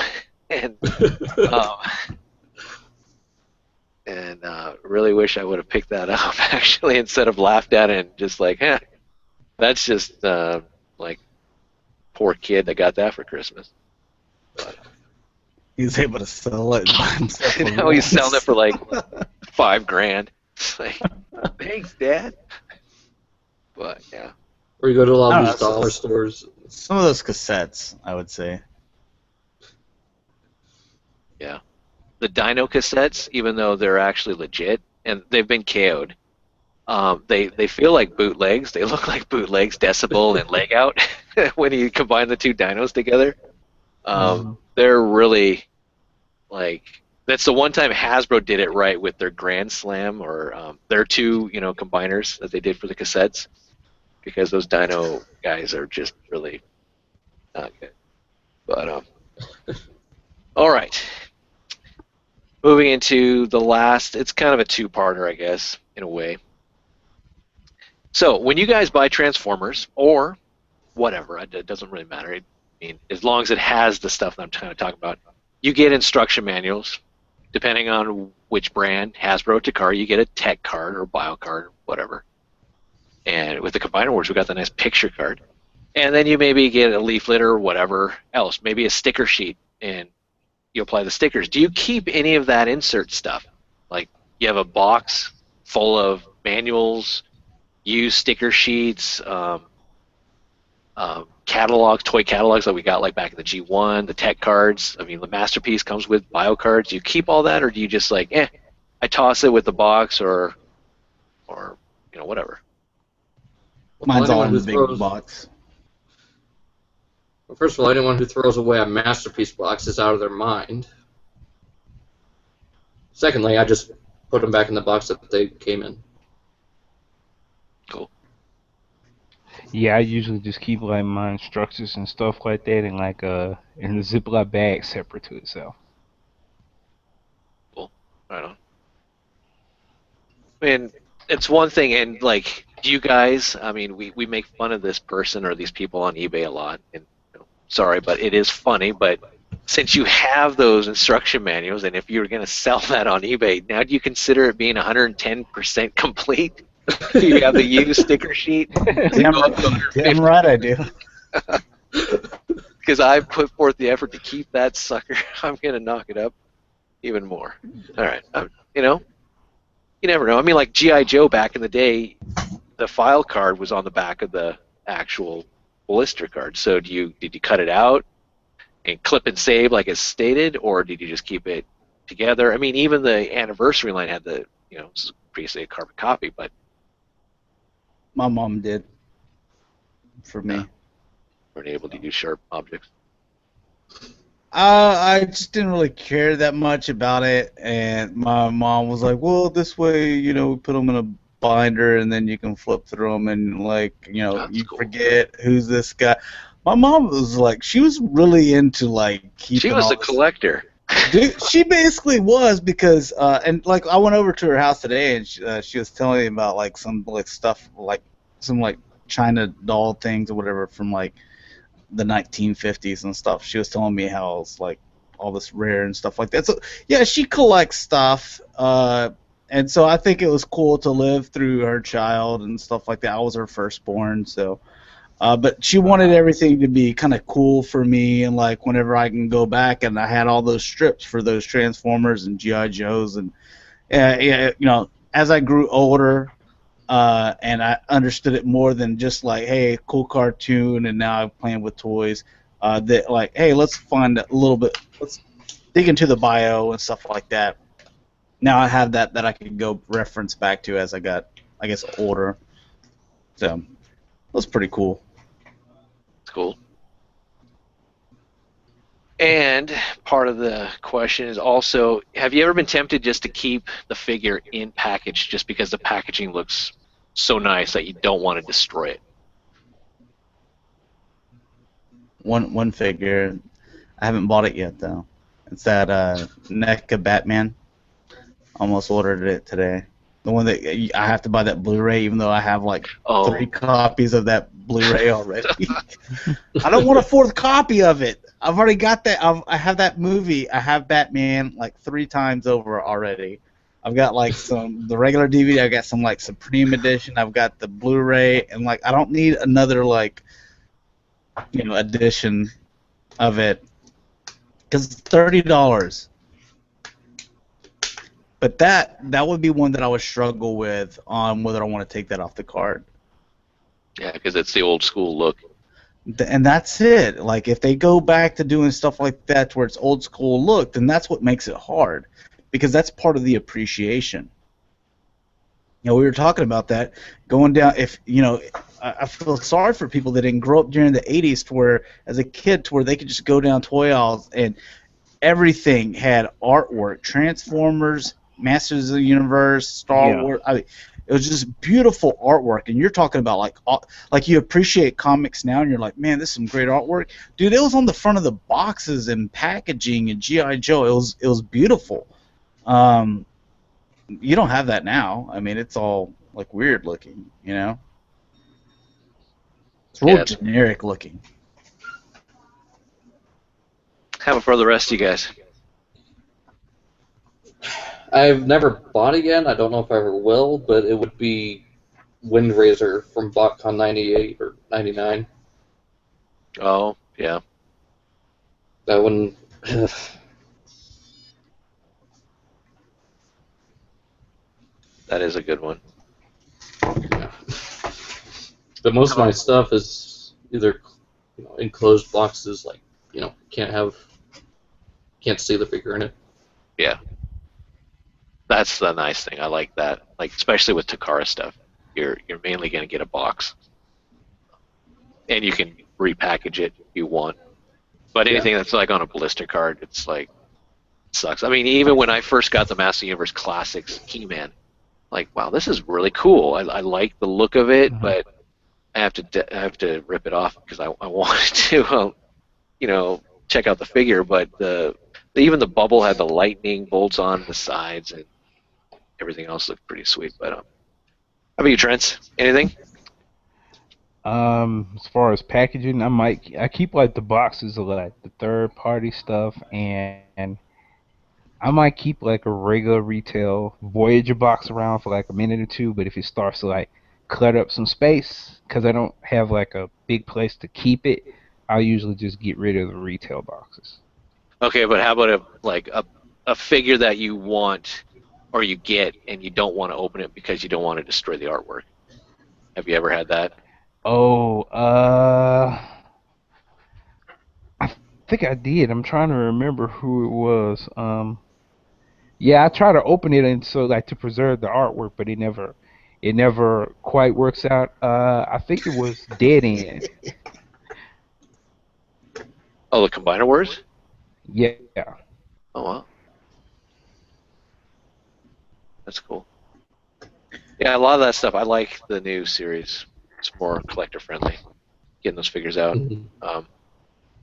and really wish I would have picked that up actually instead of laughed at it and just like, that's just like poor kid that got that for Christmas. But, He's able to sell it. now he's selling it for like $5,000. It's like, thanks, Dad. But yeah. Or you go to a lot I of don't these know, dollar stores. Some of those cassettes, I would say. Yeah. The Dino cassettes, even though they're actually legit, and they've been KO'd, they feel like bootlegs. They look like bootlegs, Decibel and Leg Out, when you combine the two dinos together. They're really, like, that's the one time Hasbro did it right with their Grand Slam, or their two, combiners that they did for the cassettes, because those dino guys are just really not good. But, all right. Moving into the last, it's kind of a two-parter, I guess, in a way. So, when you guys buy Transformers, or whatever, it doesn't really matter. I mean, as long as it has the stuff that I'm kind of talking about, you get instruction manuals. Depending on which brand, Hasbro, Takara, you get a tech card or bio card or whatever. And with the Combiner Wars, we got the nice picture card. And then you maybe get a leaflet or whatever else, maybe a sticker sheet, and you apply the stickers. Do you keep any of that insert stuff? Like, you have a box full of manuals, used sticker sheets, catalogs, toy catalogs that we got like back in the G1, the tech cards. I mean, the Masterpiece comes with bio cards. Do you keep all that, or do you just like, I toss it with the box, or whatever? Mine's all in the big box. Well, first of all, anyone who throws away a Masterpiece box is out of their mind. Secondly, I just put them back in the box that they came in. Cool. Yeah, I usually just keep like my instructions and stuff like that in like in a Ziploc bag separate to itself. Cool. Right on. I mean, it's one thing, and like, do you guys, I mean, we make fun of this person or these people on eBay a lot, and sorry, but it is funny, but since you have those instruction manuals, and if you're going to sell that on eBay, now do you consider it being 110% complete? You have the used sticker sheet? Damn right I do. Because I put forth the effort to keep that sucker. I'm going to knock it up even more. All right. You never know. I mean, like G.I. Joe back in the day, the file card was on the back of the actual blister card. So did you cut it out and clip and save like it's stated, or did you just keep it together? I mean, even the anniversary line had the, this is basically a carbon copy, but My mom did. For me. weren't able to use sharp objects. I just didn't really care that much about it, and my mom was like, well, this way, we put them in a binder, and then you can flip through them, and, like, That's you cool. forget who's this guy. My mom was like, she was really into, like, keeping She was all a this- collector. Dude, she basically was, because and like I went over to her house today, and she was telling me about like some like stuff, like some like China doll things or whatever from like the 1950s and stuff. She was telling me how it's like all this rare and stuff like that. So yeah, she collects stuff, and so I think it was cool to live through her child and stuff like that. I was her firstborn, so. But she wanted everything to be kind of cool for me, and like whenever I can go back, and I had all those strips for those Transformers and GI Joes, and yeah, you know, as I grew older, and I understood it more than just like, hey, cool cartoon, and now I'm playing with toys. That like, hey, let's find a little bit, let's dig into the bio and stuff like that. Now I have that I can go reference back to as I got, I guess, older. So that's pretty cool. It's cool. And part of the question is also, have you ever been tempted just to keep the figure in package just because the packaging looks so nice that you don't want to destroy it? One figure, I haven't bought it yet though. It's that NECA Batman. Almost ordered it today. The one that I have to buy that Blu-ray, even though I have like 3 copies of that Blu-ray already. I don't want a 4th copy of it. I've already got that. I have that movie. I have Batman like 3 times over already. I've got like the regular DVD. I've got some like Supreme Edition. I've got the Blu-ray, and like I don't need another like, you know, edition of it because it's $30. But that would be one that I would struggle with on whether I want to take that off the card. Yeah, because it's the old school look. And that's it. Like if they go back to doing stuff like that where it's old school look, then that's what makes it hard, because that's part of the appreciation. You know, we were talking about that going down. If you know, I feel sorry for people that didn't grow up during the '80s, to where as a kid, to where they could just go down toy aisles and everything had artwork, Transformers, Masters of the Universe, Star Wars. I mean, it was just beautiful artwork. And you're talking about like you appreciate comics now, and you're like, man, this is some great artwork, dude. It was on the front of the boxes and packaging and GI Joe. It was beautiful. You don't have that now. I mean, it's all like weird looking, you know. It's real generic looking. How about for the rest of you guys? I've never bought it yet. I don't know if I ever will, but it would be Windraiser from BotCon 98 or 99. Oh, yeah. That one. That is a good one. Yeah. But most of my stuff is either, you know, enclosed boxes, like, you know, can't see the figure in it. Yeah. That's the nice thing. I like that. Like, especially with Takara stuff, you're mainly going to get a box, and you can repackage it if you want. But anything that's like on a blister card, it's like, it sucks. I mean, even when I first got the Master Universe Classics He-Man, like, wow, this is really cool. I like the look of it, but I have to rip it off because I wanted to, you know, check out the figure. But even the bubble had the lightning bolts on the sides, and everything else looked pretty sweet. But how about you, Trent? Anything? As far as packaging, I keep like the boxes of like the third party stuff, and I might keep like a regular retail Voyager box around for like a minute or two. But if it starts to like clutter up some space, because I don't have like a big place to keep it, I'll usually just get rid of the retail boxes. Okay, but how about a figure that you want or you get and you don't want to open it because you don't want to destroy the artwork? Have you ever had that? Oh, I think I did. I'm trying to remember who it was. Yeah, I try to open it and so like to preserve the artwork, but it never quite works out. I think it was Dead End. Oh, the Combiner Wars? Yeah. Oh, wow. That's cool. Yeah, a lot of that stuff. I like the new series. It's more collector friendly, getting those figures out. And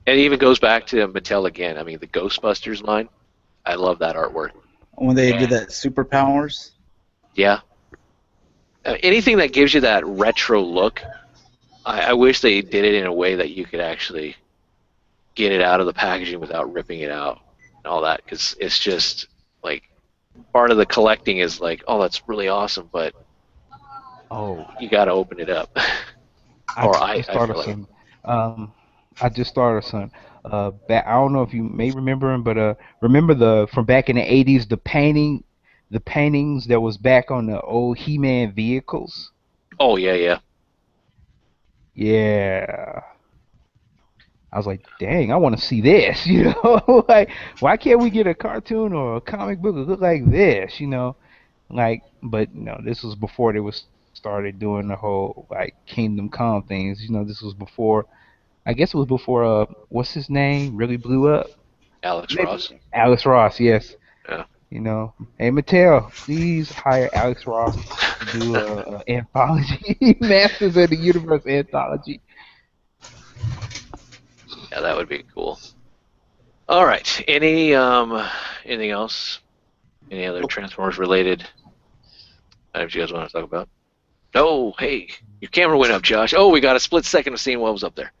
it even goes back to Mattel again. I mean, the Ghostbusters line. I love that artwork. When they did that Superpowers. Yeah. Anything that gives you that retro look, I wish they did it in a way that you could actually get it out of the packaging without ripping it out and all that, because it's just like part of the collecting is like, oh, that's really awesome, but Oh, you got to open it up. I Or just I started feel like. some. I just started some. I don't know if you may remember him, but remember the from back in the '80s, the paintings that was back on the old He-Man vehicles. Oh yeah, yeah. Yeah, I was like, dang, I want to see this. You know, like why can't we get a cartoon or a comic book that look like this? You know, like, but no, this was before they was started doing the whole like Kingdom Come things. You know, this was before. I guess it was before what's his name really blew up. Alex Maybe Ross. Alex Ross. Yes. Yeah. You know, hey Mattel, please hire Alex Ross to do a anthology, Masters of the Universe anthology. Yeah, that would be cool. All right. Anything else? Any other Transformers related items you guys want to talk about? No. Hey, your camera went up, Josh. Oh, we got a split second of seeing what was up there.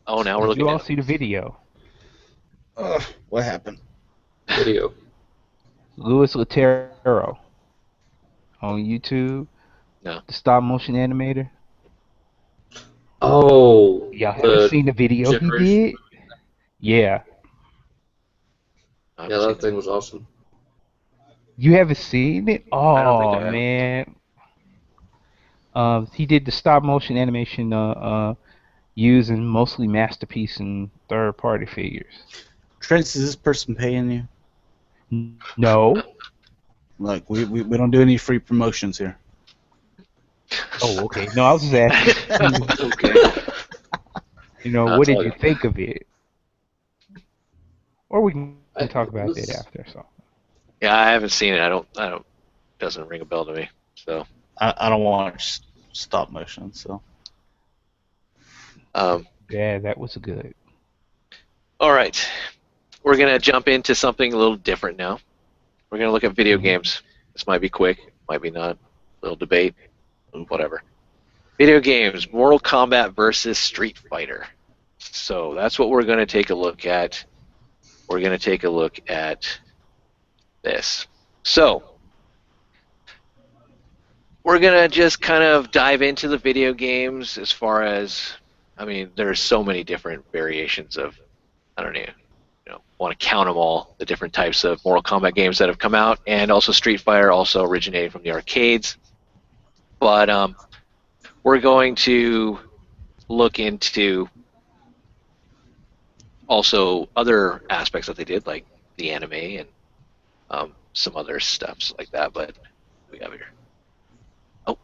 Oh, now we're Did looking you all down. see the video? What happened? Video. Louis Lotero on YouTube, No. the stop motion animator. Oh, Y'all haven't the seen the video he gibberish. did? Yeah. I Yeah, haven't seen that that. thing was awesome. You haven't seen it? I don't think Oh I have. man. He did the stop motion animation using mostly masterpiece and third party figures. Trent, is this person paying you? No. Look, we don't do any free promotions here. Oh, okay. No, I was just asking. Okay. You know, what That's did all. you think of it? Or we can talk It about that was. after. So. Yeah, I haven't seen it. I don't. I don't. Doesn't ring a bell to me. So. I don't watch stop motion, so. Yeah, that was good. All right. We're gonna jump into something a little different now. We're gonna look at video Mhm. games. This might be quick, might be not. Little debate, whatever. Video games: Mortal Kombat versus Street Fighter. So that's what we're gonna take a look at. We're gonna take a look at this. So we're gonna just kind of dive into the video games as far as, I mean, there's so many different variations of, I don't know, want to count them all, the different types of Mortal Kombat games that have come out, and also Street Fighter, also originating from the arcades. But we're going to look into also other aspects that they did, like the anime and some other stuffs like that. But we have here. Oh,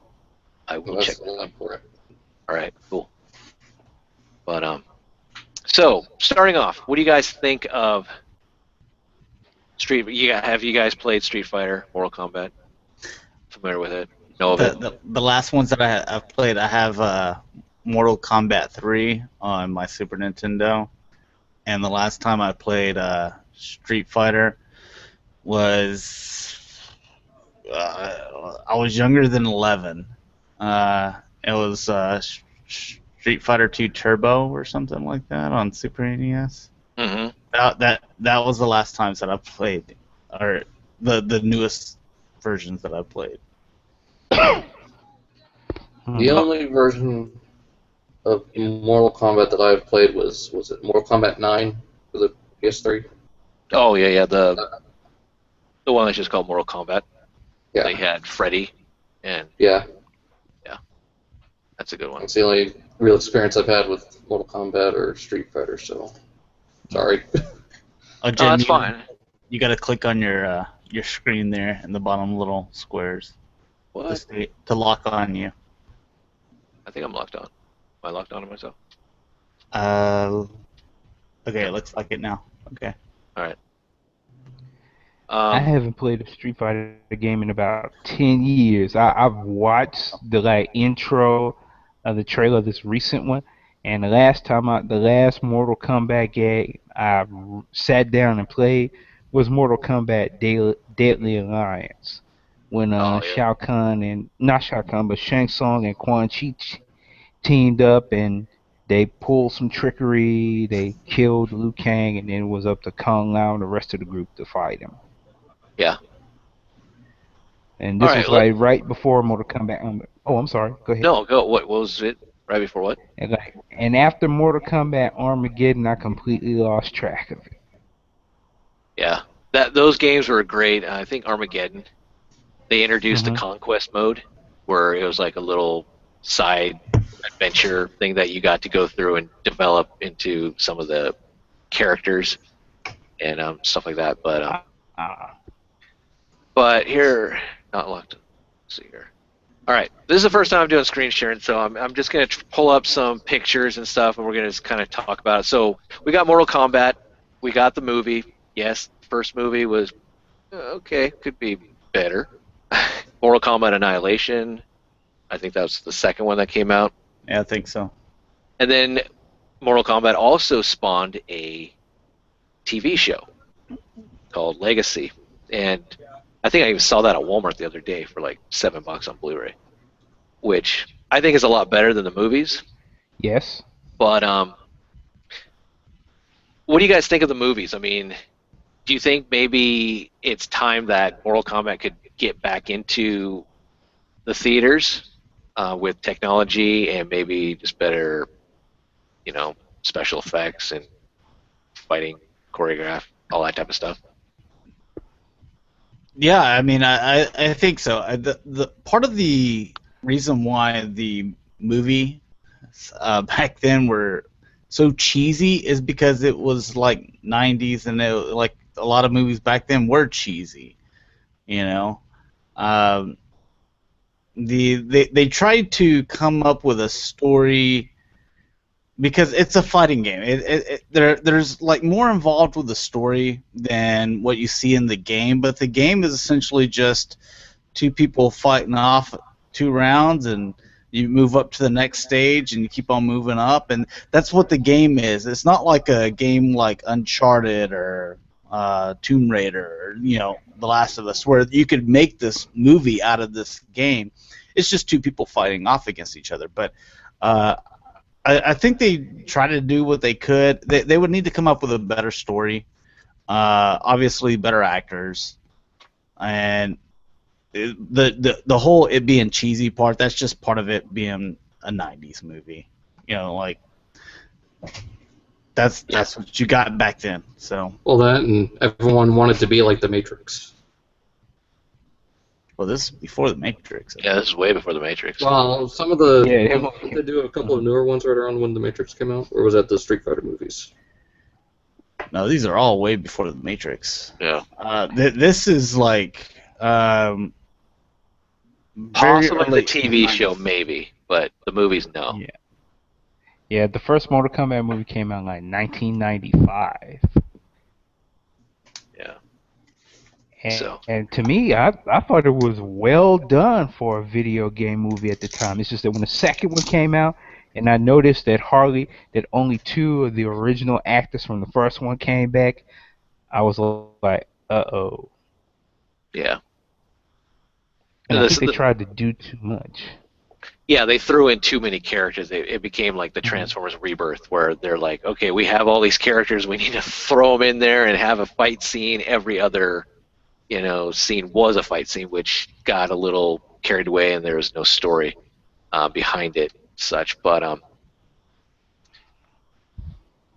I will Well, check that's the that out. link for it. All right, cool. But so starting off, what do you guys think of Street? Have you guys played Street Fighter, Mortal Kombat? Familiar with it? Know of it? The last ones that I've played, I have Mortal Kombat 3 on my Super Nintendo, and the last time I played Street Fighter was I was younger than 11. It was Street Fighter 2 Turbo or something like that on Super NES. Mm-hmm. That was the last times that I played, or the newest versions that I played. The only version of Mortal Kombat that I've played was it Mortal Kombat 9 for the PS3? Oh yeah, yeah. The one that's just called Mortal Kombat. Yeah, They had Freddy, and yeah. that's a good one. That's the only real experience I've had with Mortal Kombat or Street Fighter. So sorry. Oh, No, Jen, that's fine. you got to click on your screen there in the bottom little squares What? to lock on you. I think I'm locked on. Am I locked on to myself? Okay, it looks like it now. Okay. All right. I haven't played a Street Fighter game in about 10 years. I've watched the like intro of the trailer of this recent one, and the last Mortal Kombat game sat down and played was Mortal Kombat Deadly Alliance, when Oh yeah. Shao Kahn and not Shao Kahn but Shang Tsung and Quan Chi teamed up and they pulled some trickery. They killed Liu Kang, and then it was up to Kung Lao and the rest of the group to fight him. Yeah. And All this right. was like right before Mortal Kombat. Oh, I'm sorry. Go ahead. No, go. What was it? Right before what? And after Mortal Kombat Armageddon, I completely lost track of it. Yeah. Those games were great. I think Armageddon. They introduced the Hmm. conquest mode, where it was like a little side adventure thing that you got to go through and develop into some of the characters and stuff like that. Uh, But here, not locked. Let's see here. All right, this is the first time I'm doing screen sharing, so I'm just gonna pull up some pictures and stuff, and we're gonna just kind of talk about it. So we got Mortal Kombat, we got the movie. Yes, the first movie was okay, could be better. Mortal Kombat Annihilation, I think that was the second one that came out, Yeah, I think so. and then Mortal Kombat also spawned a TV show called Legacy, and I think I even saw that at Walmart the other day for like $7 on Blu-ray, which I think is a lot better than the movies. yes. But what do you guys think of the movies? I mean, do you think maybe it's time that Mortal Kombat could get back into the theaters with technology and maybe just better, special effects and fighting choreograph, all that type of stuff? Yeah, I mean, I think so. The part of the reason why the movie back then were so cheesy is because it was like 90s, and like a lot of movies back then were cheesy, you know. Um, they tried to come up with a story because it's a fighting game. There's like more involved with the story than what you see in the game, but the game is essentially just two people fighting off 2 rounds, and you move up to the next stage and you keep on moving up, and that's what the game is. It's not like a game like Uncharted or Tomb Raider or The Last of Us, where you could make this movie out of this game. It's just two people fighting off against each other. But I think they try to do what they could. They would need to come up with a better story, obviously better actors, and the whole it being cheesy part, that's just part of it being a 90s movie. Like that's what you got back then. So Well, that and everyone wanted to be like the Matrix. well, this is before the Matrix. Yeah, this is way before the Matrix. Well, some of the Yeah. did they do a couple of newer ones right around when the Matrix came out, or was that the Street Fighter movies? No, these are all way before the Matrix. Yeah. This is like very Possibly early the TV 90s. show, maybe, but the movies, no. Yeah. Yeah, the first Mortal Kombat movie came out in like 1995. Yeah. And, So. and to me, I thought it was well done for a video game movie at the time. It's just that when the second one came out, and I noticed that only two of the original actors from the first one came back, I was like, uh-oh. Yeah. And I think they tried to do too much. Yeah, they threw in too many characters. It became like the Transformers Rebirth, where they're like, okay, we have all these characters, we need to throw them in there and have a fight scene. Every other, scene was a fight scene, which got a little carried away, and there was no story behind it, such. But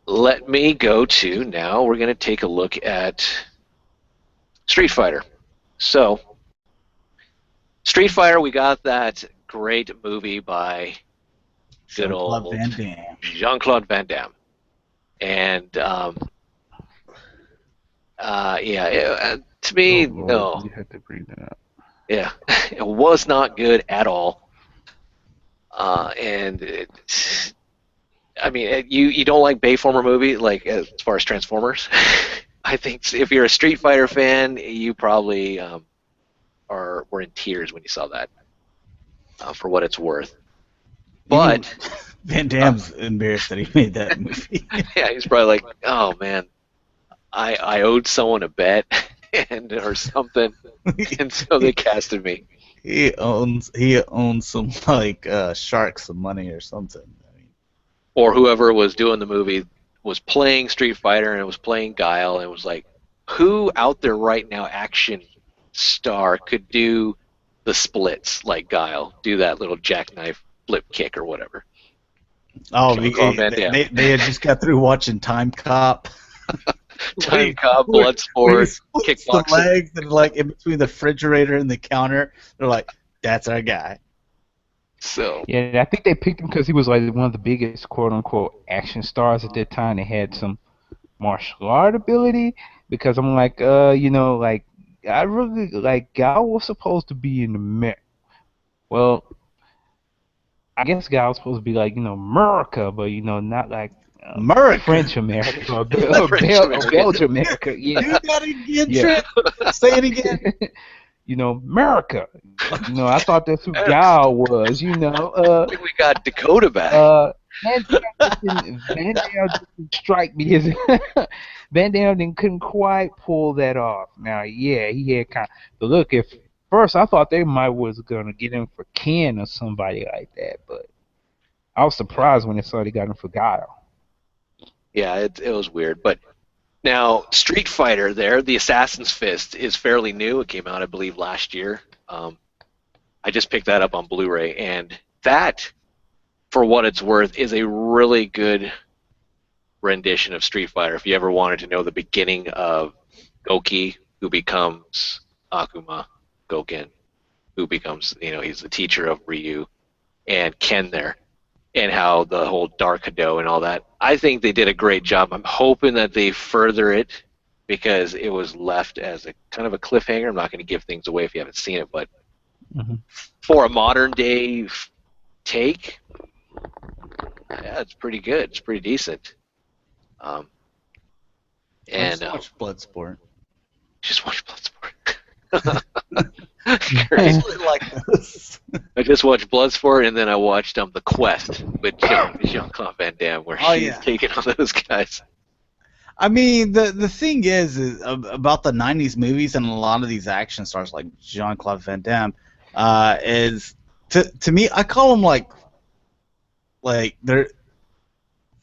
let me go to now. We're going to take a look at Street Fighter. So, Street Fighter, we got that great movie by good old Van Damme. Jean-Claude Van Damme. And, to me, Lord, no. you had to bring that up. Yeah, it was not good at all. You don't like Bayformer movie, like as far as Transformers? I think if you're a Street Fighter fan, you probably were in tears when you saw that, for what it's worth. But Van Damme's embarrassed that he made that movie. yeah, he's probably like, oh man, I owed someone a bet or something, and so they casted me. He owns some sharks some money or something. Or whoever was doing the movie was playing Street Fighter and it was playing Guile, and it was like, who out there right now, action star, could do the splits like Guile, do that little jackknife flip kick or whatever. Oh, Jean-Claude Van Damme. they had just got through watching Time Cop. Time Cop, where he Bloodsport, splits the kickboxing. legs and like in between the refrigerator and the counter. They're like, that's our guy. So Yeah, I think they picked him because he was like one of the biggest quote unquote action stars at that time. They had some martial art ability because I'm like, like I really like Gal was supposed to be in the well, I guess Gal was supposed to be like America, but not like America. French America or, French Or American. Belgian America. Yeah, Do that again, yeah. Trent. Say it again. America. I thought that's who Gal was. I think we got Dakota back. Van Dam didn't strike me as Van Dam couldn't quite pull that off. Now, yeah, he had kind of, but look, if first I thought they might was gonna get him for Ken or somebody like that, but I was surprised when they saw they got him for Guile. Yeah, it was weird. But now, Street Fighter there, the Assassin's Fist, is fairly new. It came out, I believe, last year. I just picked that up on Blu-ray, and that, for what it's worth, is a really good rendition of Street Fighter. If you ever wanted to know the beginning of Goki, who becomes Akuma, Goken, who becomes, he's the teacher of Ryu, and Ken there, and how the whole Dark Hado and all that. I think they did a great job. I'm hoping that they further it because it was left as a kind of a cliffhanger. I'm not going to give things away if you haven't seen it, but for a modern day take, yeah, it's pretty good. It's pretty decent. And Just watch Bloodsport. Just watch Bloodsport. Crazy. Like this. I just watched Bloodsport, and then I watched The Quest with Jean-Claude Van Damme, where he's taking on those guys. I mean, the thing is about the '90s movies and a lot of these action stars like Jean-Claude Van Damme is to me, I call them like they're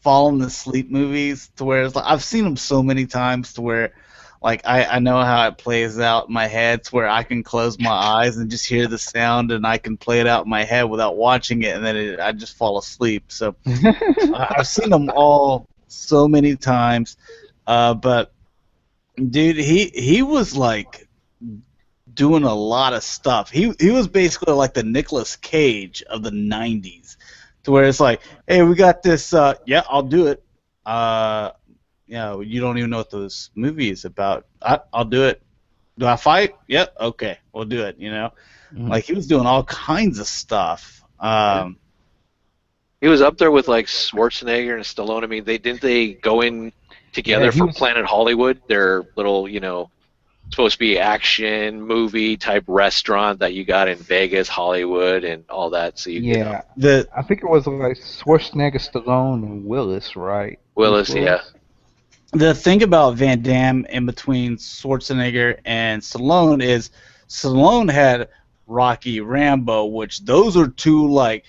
falling asleep movies. To where it's like, I've seen them so many times to where. Like, I know how it plays out in my head to where I can close my eyes and just hear the sound and I can play it out in my head without watching it, and then I just fall asleep. So I've seen them all so many times. But, dude, he was, like, doing a lot of stuff. He was basically like the Nicolas Cage of the 90s, to where it's like, hey, we got this, yeah, I'll do it. You don't even know what this movie is about. I'll do it. Do I fight? Yep. Okay, we'll do it. Like he was doing all kinds of stuff. He was up there with like Schwarzenegger and Stallone. I mean, they go in together for Planet Hollywood, their little supposed to be action movie type restaurant that you got in Vegas, Hollywood, and all that. So I think it was like Schwarzenegger, Stallone, and Willis, right? Willis, yeah. The thing about Van Damme in between Schwarzenegger and Stallone is Stallone had Rocky, Rambo, which those are two, like,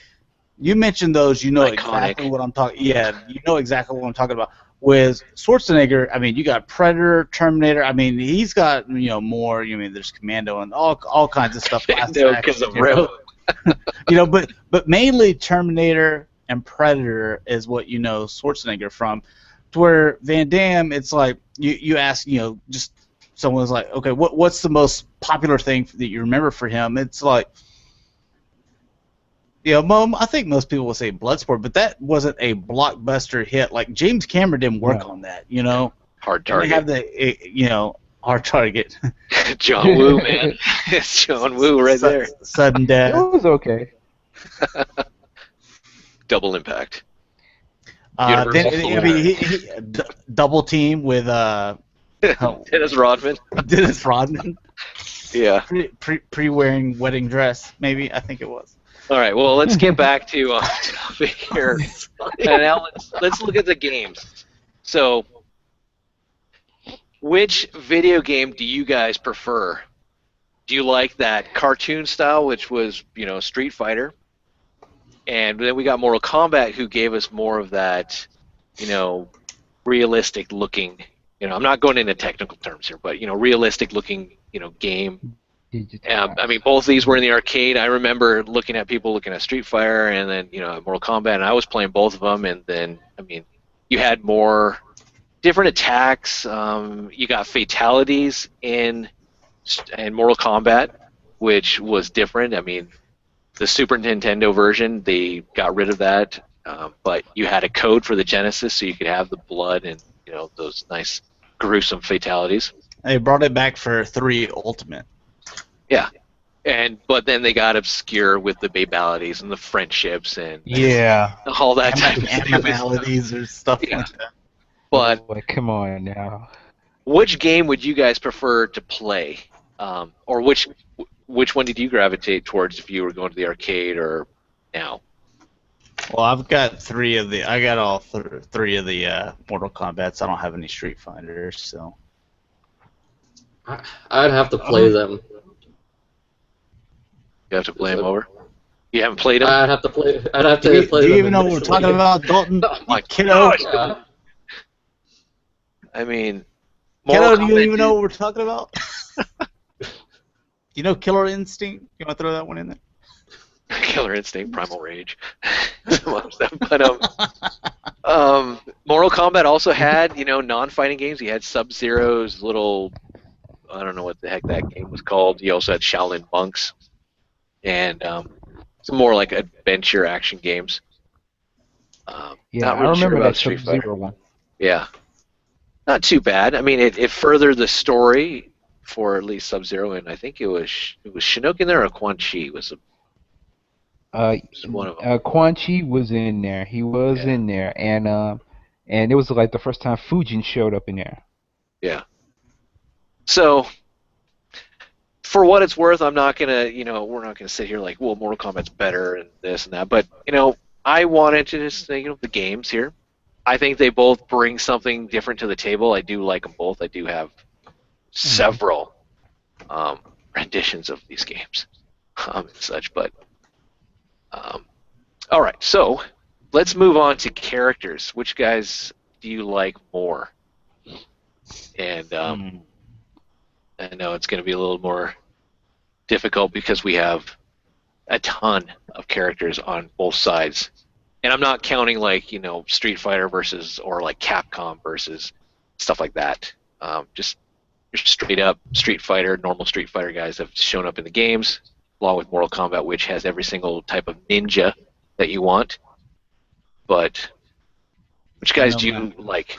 you mentioned those, iconic. Exactly what I'm talking. Yeah, you know exactly what I'm talking about. With Schwarzenegger, I mean, you got Predator, Terminator. I mean, he's got more. I mean, there's Commando and all kinds of stuff. Because of Rambo. But mainly Terminator and Predator is what Schwarzenegger from. To where Van Damme, it's like you ask, just someone's like, okay, what's the most popular thing that you remember for him? It's like, I think most people will say Bloodsport, but that wasn't a blockbuster hit. Like James Cameron didn't work on that, Hard Target. They have the, Hard Target. John Woo, man. It's John Woo right there. Sudden Death. It was okay. Double Impact. He double team with Dennis Rodman. Dennis Rodman. Yeah. Pre-wearing wedding dress, maybe, I think it was. All right. Well, let's get back to topic here. And now let's look at the games. So, which video game do you guys prefer? Do you like that cartoon style, which was Street Fighter? And then we got Mortal Kombat, who gave us more of that, realistic looking. I'm not going into technical terms here, but realistic looking, game I mean, both these were in the arcade. I remember looking at people looking at Street Fighter and then, Mortal Kombat, and I was playing both of them. And then, I mean, you had more different attacks. You got fatalities in Mortal Kombat, which was different. I mean, the Super Nintendo version, they got rid of that, but you had a code for the Genesis, so you could have the blood and those nice gruesome fatalities. They brought it back for 3 Ultimate. Yeah, but then they got obscure with the babalities and the friendships and all that type of Animalities or stuff like that. But come on now. Which game would you guys prefer to play, or which one did you gravitate towards if you were going to the arcade or now? Well, I've got 3 of the. I got all 3 of the Mortal Kombats. I don't have any Street Fighters, so. I'd have to play them. You have to play them over. You haven't played them. I'd have to play. Do them. You even know what we're talking about, Dalton? My kiddo. I mean, kiddo, do you even know what we're talking about? You know Killer Instinct? You want to throw that one in there? Killer Instinct, Primal Rage, some other stuff. But Mortal Kombat also had non-fighting games. You had Sub-Zero's little, I don't know what the heck that game was called. You also had Shaolin Monks, and some more like adventure action games. Yeah, I remember that Sub-Zero one. Yeah, not too bad. I mean, it furthered the story for at least Sub-Zero, and I think it was Shinnok in there or Quan Chi was one of them. Quan Chi was in there. He was in there, and it was like the first time Fujin showed up in there. Yeah. So, for what it's worth, I'm not gonna, we're not gonna sit here like, well, Mortal Kombat's better and this and that. But I wanted to just, the games here. I think they both bring something different to the table. I do like them both. I do have several renditions of these games and such. But all right, so let's move on to characters. Which guys do you like more? And I know it's going to be a little more difficult because we have a ton of characters on both sides. And I'm not counting like, Street Fighter versus or like Capcom versus stuff like that. Just your straight up Street Fighter, normal Street Fighter guys have shown up in the games, along with Mortal Kombat, which has every single type of ninja that you want. But which guys do you like?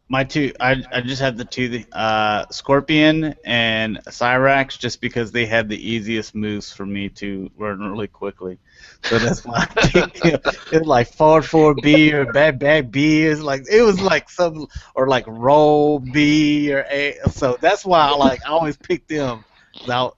My 2, I just have the 2, Scorpion and Cyrax, just because they had the easiest moves for me to learn really quickly. So that's why I picked him. It was like forward B or back B. It was like some, or like roll B or A. So that's why I always picked them. Now,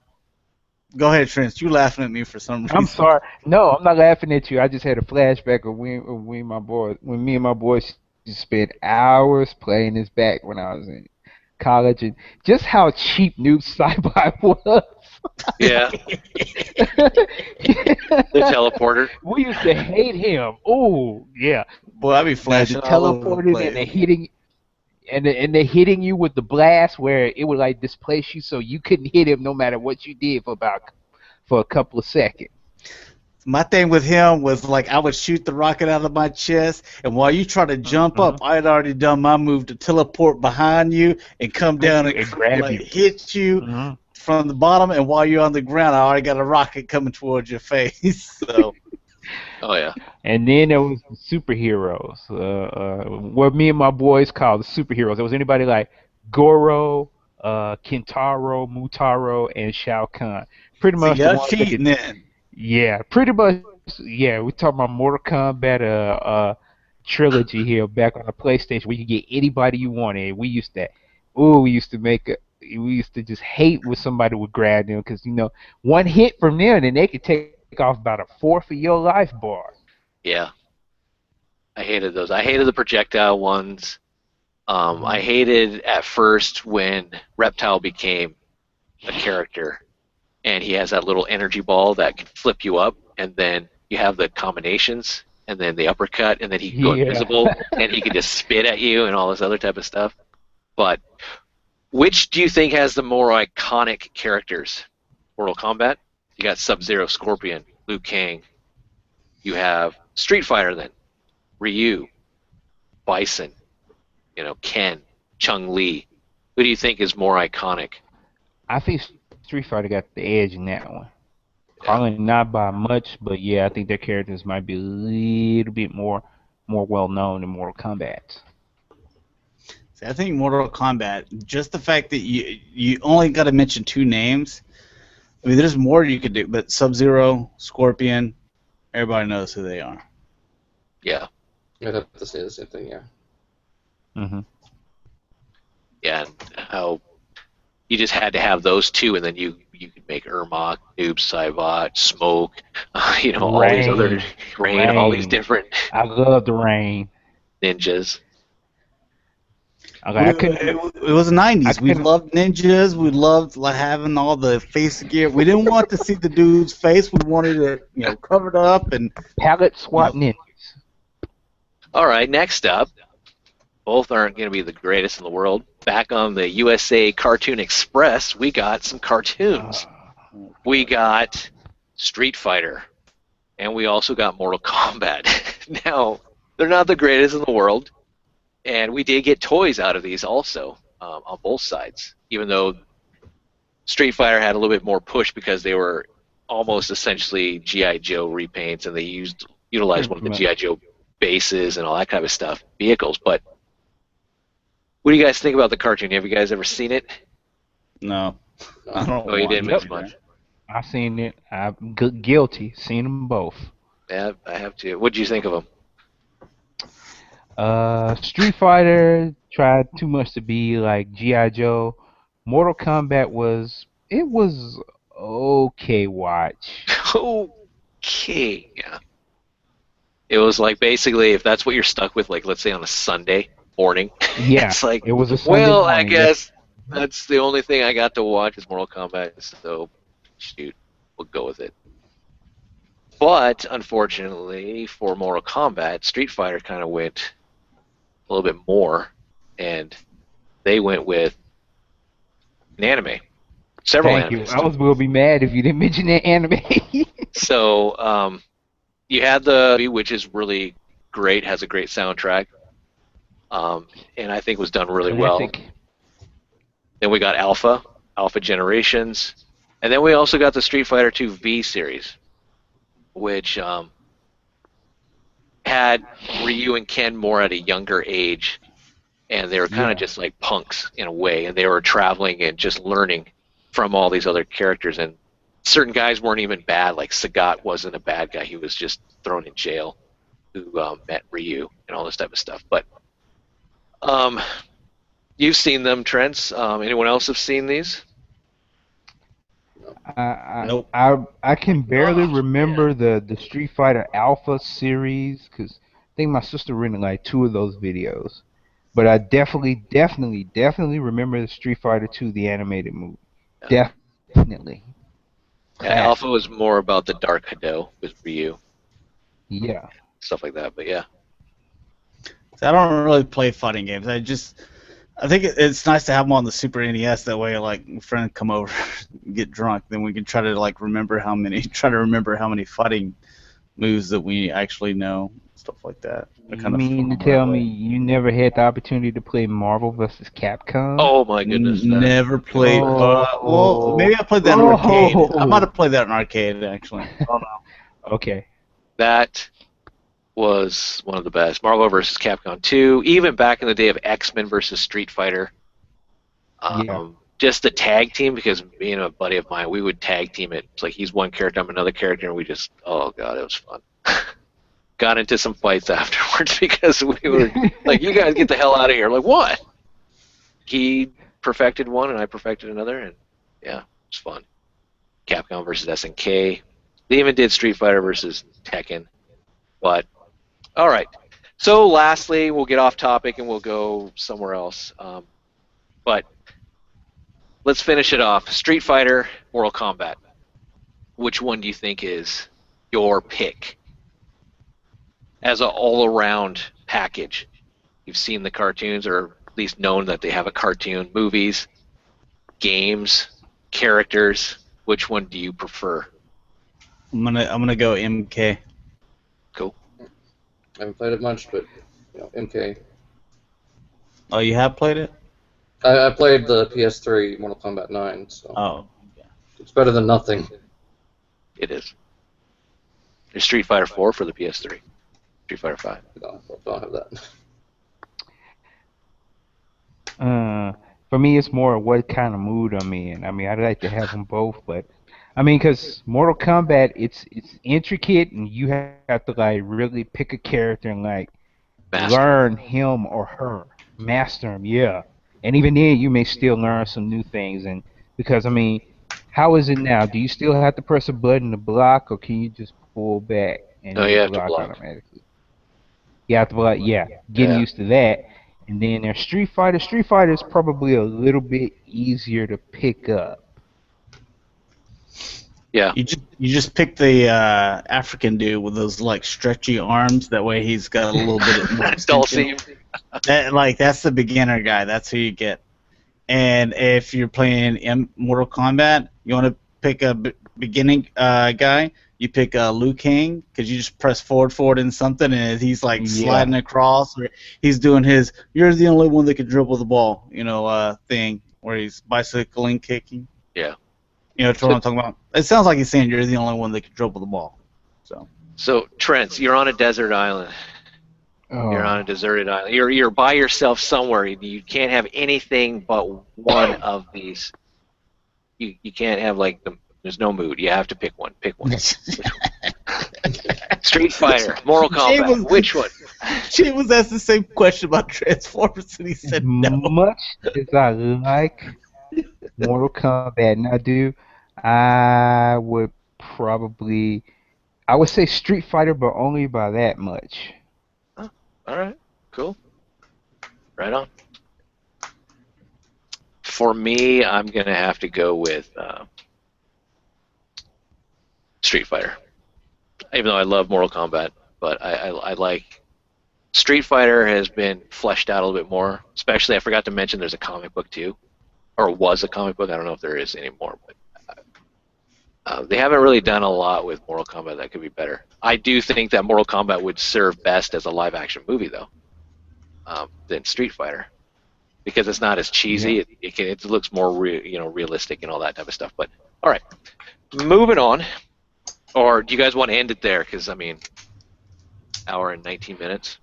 go ahead, Trent. You laughing at me for some reason. I'm sorry. No, I'm not laughing at you. I just had a flashback of when me and my boys spent hours playing this back when I was in college, and just how cheap Noob Saibot was. Yeah. The teleporter. We used to hate him. Oh, yeah. Boy, I be flashing all over the teleporting place. and they're hitting you with the blast where it would like displace you, so you couldn't hit him no matter what you did for a couple of seconds. My thing with him was I would shoot the rocket out of my chest, and while you try to jump up, I had already done my move to teleport behind you and come down and grab you, hit you from the bottom. And while you're on the ground, I already got a rocket coming towards your face. So. Oh yeah. And then there was the superheroes. What me and my boys called the superheroes. There was anybody like Goro, Kintaro, Mutaro, and Shao Kahn. Pretty much. So y'all cheating then. Yeah, pretty much. Yeah, we're talking about Mortal Kombat trilogy here back on the PlayStation, where you could get anybody you wanted. We used to just hate when somebody would grab them because one hit from them and they could take off about a fourth of your life bar. Yeah, I hated those. I hated the projectile ones. I hated at first when Reptile became a character. And he has that little energy ball that can flip you up, and then you have the combinations, and then the uppercut, and then he can go invisible, and he can just spit at you and all this other type of stuff. But Which do you think has the more iconic characters? Mortal Kombat? You got Sub-Zero, Scorpion, Liu Kang. You have Street Fighter then, Ryu, Bison, Ken, Chun-Li. Who do you think is more iconic? I think Street Fighter got the edge in that one. Yeah. Probably not by much, but yeah, I think their characters might be a little bit more well known than Mortal Kombat. See, I think Mortal Kombat, just the fact that you only got to mention 2 names. I mean, there's more you could do, but Sub-Zero, Scorpion, everybody knows who they are. Yeah. I'd have to say the same thing, yeah. Mm-hmm. Yeah, and how you just had to have those 2, and then you could make Ermac, Noob Saibot, Smoke, all these other Rain, all these different I love the Rain. ninjas. Okay, It was the 90s. We couldn't- loved ninjas. We loved having all the face gear. We didn't want to see the dude's face. We wanted it, covered up and. Palette swap ninjas. All right, next up, both aren't going to be the greatest in the world. Back on the USA Cartoon Express, we got some cartoons. We got Street Fighter, and we also got Mortal Kombat. Now, they're not the greatest in the world, and we did get toys out of these also on both sides, even though Street Fighter had a little bit more push because they were almost essentially G.I. Joe repaints, and they utilized one of the G.I. Joe bases and all that kind of stuff, vehicles. But what do you guys think about the cartoon? Have you guys ever seen it? No. I don't Oh, you want didn't to. miss much. I've seen it. I'm guilty. Seen them both. Yeah, I have to. What do you think of them? Street Fighter tried too much to be like G.I. Joe. Mortal Kombat was okay watch. Okay, yeah. It was like basically if that's what you're stuck with, like let's say on a Sunday morning, Yeah, it's like, it was a Sunday well, I morning. guess that's the only thing I got to watch is Mortal Kombat, so shoot, we'll go with it. But unfortunately for Mortal Kombat, Street Fighter kind of went a little bit more, and they went with an anime, several Thank you. animes. I was gonna be mad if you didn't mention that anime. So you had the movie, which is really great, has a great soundtrack, and I think was done really well. Classic. Then we got Alpha Generations, and then we also got the Street Fighter II V series, which had Ryu and Ken more at a younger age, and they were kind of just like punks in a way, and they were traveling and just learning from all these other characters, and certain guys weren't even bad, like Sagat wasn't a bad guy, he was just thrown in jail, who met Ryu and all this type of stuff. But you've seen them, Trent. Anyone else have seen these? Nope. I can barely remember the Street Fighter Alpha series because I think my sister rented like 2 of those videos. But I definitely remember the Street Fighter 2, the animated movie. Yeah. Definitely. Yeah, Alpha was more about the Dark Hado with Ryu, Yeah. stuff like that. But yeah. I don't really play fighting games. I think it's nice to have them on the Super NES. That way, like, a friend come over, get drunk, then we can try to remember how many fighting moves that we actually know, stuff like that. You mean to tell me you never had the opportunity to play Marvel vs. Capcom? Oh my goodness. Never played. Oh. Well, maybe I played that in arcade. I might have played that in arcade actually. I don't know. Okay. That was one of the best. Marvel vs. Capcom 2, even back in the day of X-Men versus Street Fighter. Just the tag team, because me and a buddy of mine, we would tag team it. It's like he's one character, I'm another character, and we just, oh god, it was fun. Got into some fights afterwards because we were like, you guys get the hell out of here. Like, what? He perfected one and I perfected another, and yeah, it was fun. Capcom versus SNK. They even did Street Fighter versus Tekken. But, all right. So lastly, we'll get off topic and we'll go somewhere else. But let's finish it off. Street Fighter, Mortal Kombat. Which one do you think is your pick? As an all-around package. You've seen the cartoons, or at least known that they have a cartoon, movies. games, characters, which one do you prefer? I'm gonna go MK. Cool. I haven't played it much, but MK. Oh, you have played it? I played the PS3 Mortal Kombat 9, so Oh, it's better than nothing. It is. There's Street Fighter 4 for the PS3. Street Fighter 5. No, don't have that. For me, it's more what kind of mood I'm in. I mean, I'd like to have them both, but I mean, because Mortal Kombat, it's intricate, and you have to like really pick a character and like Master. learn him or her, master him, yeah. And even then, you may still learn some new things. And because I mean, how is it now? Do you still have to press a button to block, or can you just pull back and No, then you it have to block block. automatically? You have to block, yeah. Getting Yeah. used to that. And then there's Street Fighter. Street Fighter is probably a little bit easier to pick up. Yeah. you just pick the African dude with those like stretchy arms. That way he's got a little bit more extension. That's the beginner guy. That's who you get. And if you're playing Mortal Kombat, you want to pick a beginning guy. You pick Liu Kang because you just press forward in something, and he's like sliding across, or he's doing his "you're the only one that can dribble the ball," thing where he's bicycling, kicking. Yeah. You know what I'm talking about? It sounds like he's saying you're the only one that can dribble the ball. So Trent, you're on a desert island. You're on a deserted island. You're by yourself somewhere. You can't have anything but one of these. You can't have there's no mood. You have to pick one. Pick one. Street Fighter, Mortal Kombat. Which one? Jay was asked the same question about Transformers, and he said no. Much as I like Mortal Kombat, and I do, I would say Street Fighter, but only by that much. Oh, all right, cool. Right on. For me, I'm gonna have to go with Street Fighter. Even though I love Mortal Kombat, but I like Street Fighter has been fleshed out a little bit more. Especially, I forgot to mention there's a comic book too, or was a comic book. I don't know if there is anymore, but they haven't really done a lot with Mortal Kombat that could be better. I do think that Mortal Kombat would serve best as a live-action movie, though, than Street Fighter, because it's not as cheesy. Yeah. It looks more realistic and all that type of stuff. But all right, moving on. Or do you guys want to end it there? Because I mean, hour and 19 minutes.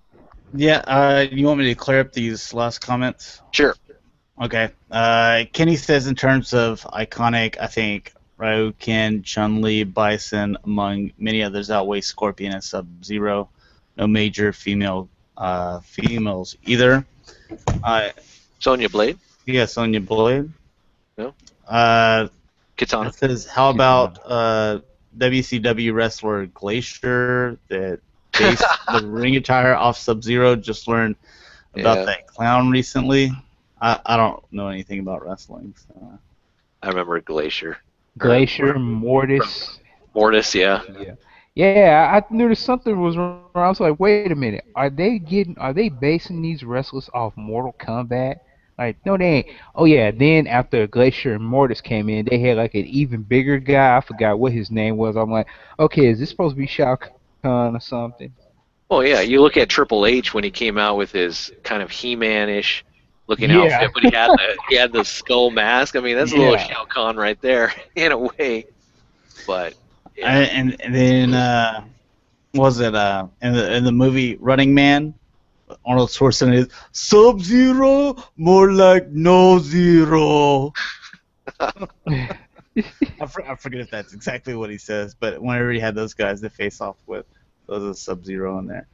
Yeah. You want me to clear up these last comments? Sure. Okay. Kenny says in terms of iconic, I think Ryu, Ken, Chun-Li, Bison, among many others, outweigh Scorpion and Sub-Zero. No major females either. Sonya Blade? Yeah, Sonya Blade. No. Katana. It says, how about WCW wrestler Glacier that based the ring attire off Sub-Zero? Just learned about that clown recently. I don't know anything about wrestling. So. I remember Glacier. Mortis. Mortis, yeah. Yeah, I knew that something was wrong. I was like, wait a minute. Are they basing these wrestlers off Mortal Kombat? Like, no, they ain't. Oh, yeah, then after Glacier and Mortis came in, they had like an even bigger guy. I forgot what his name was. I'm like, okay, is this supposed to be Shao Kahn or something? Oh, yeah, you look at Triple H when he came out with his kind of He-Man-ish looking outfit, but he had the skull mask. I mean, that's a little Shao Kahn right there, in a way. But, yeah. And then, was it in the movie Running Man? Arnold Schwarzenegger, Sub-Zero, more like no zero. I forget if that's exactly what he says, but whenever he had those guys to face off with, those are Sub-Zero in there.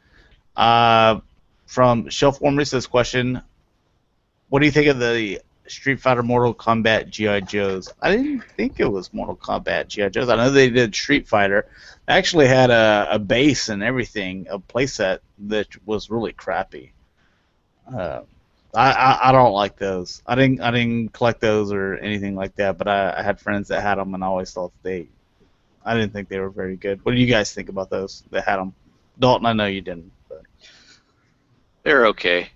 From Shelf Warmer says question, what do you think of the Street Fighter Mortal Kombat G.I. Joes? I didn't think it was Mortal Kombat G.I. Joes. I know they did Street Fighter. They actually had a base and everything, a playset that was really crappy. I don't like those. I didn't collect those or anything like that, but I had friends that had them, and I always thought I didn't think they were very good. What do you guys think about those that had them? Dalton, I know you didn't. But. They're okay.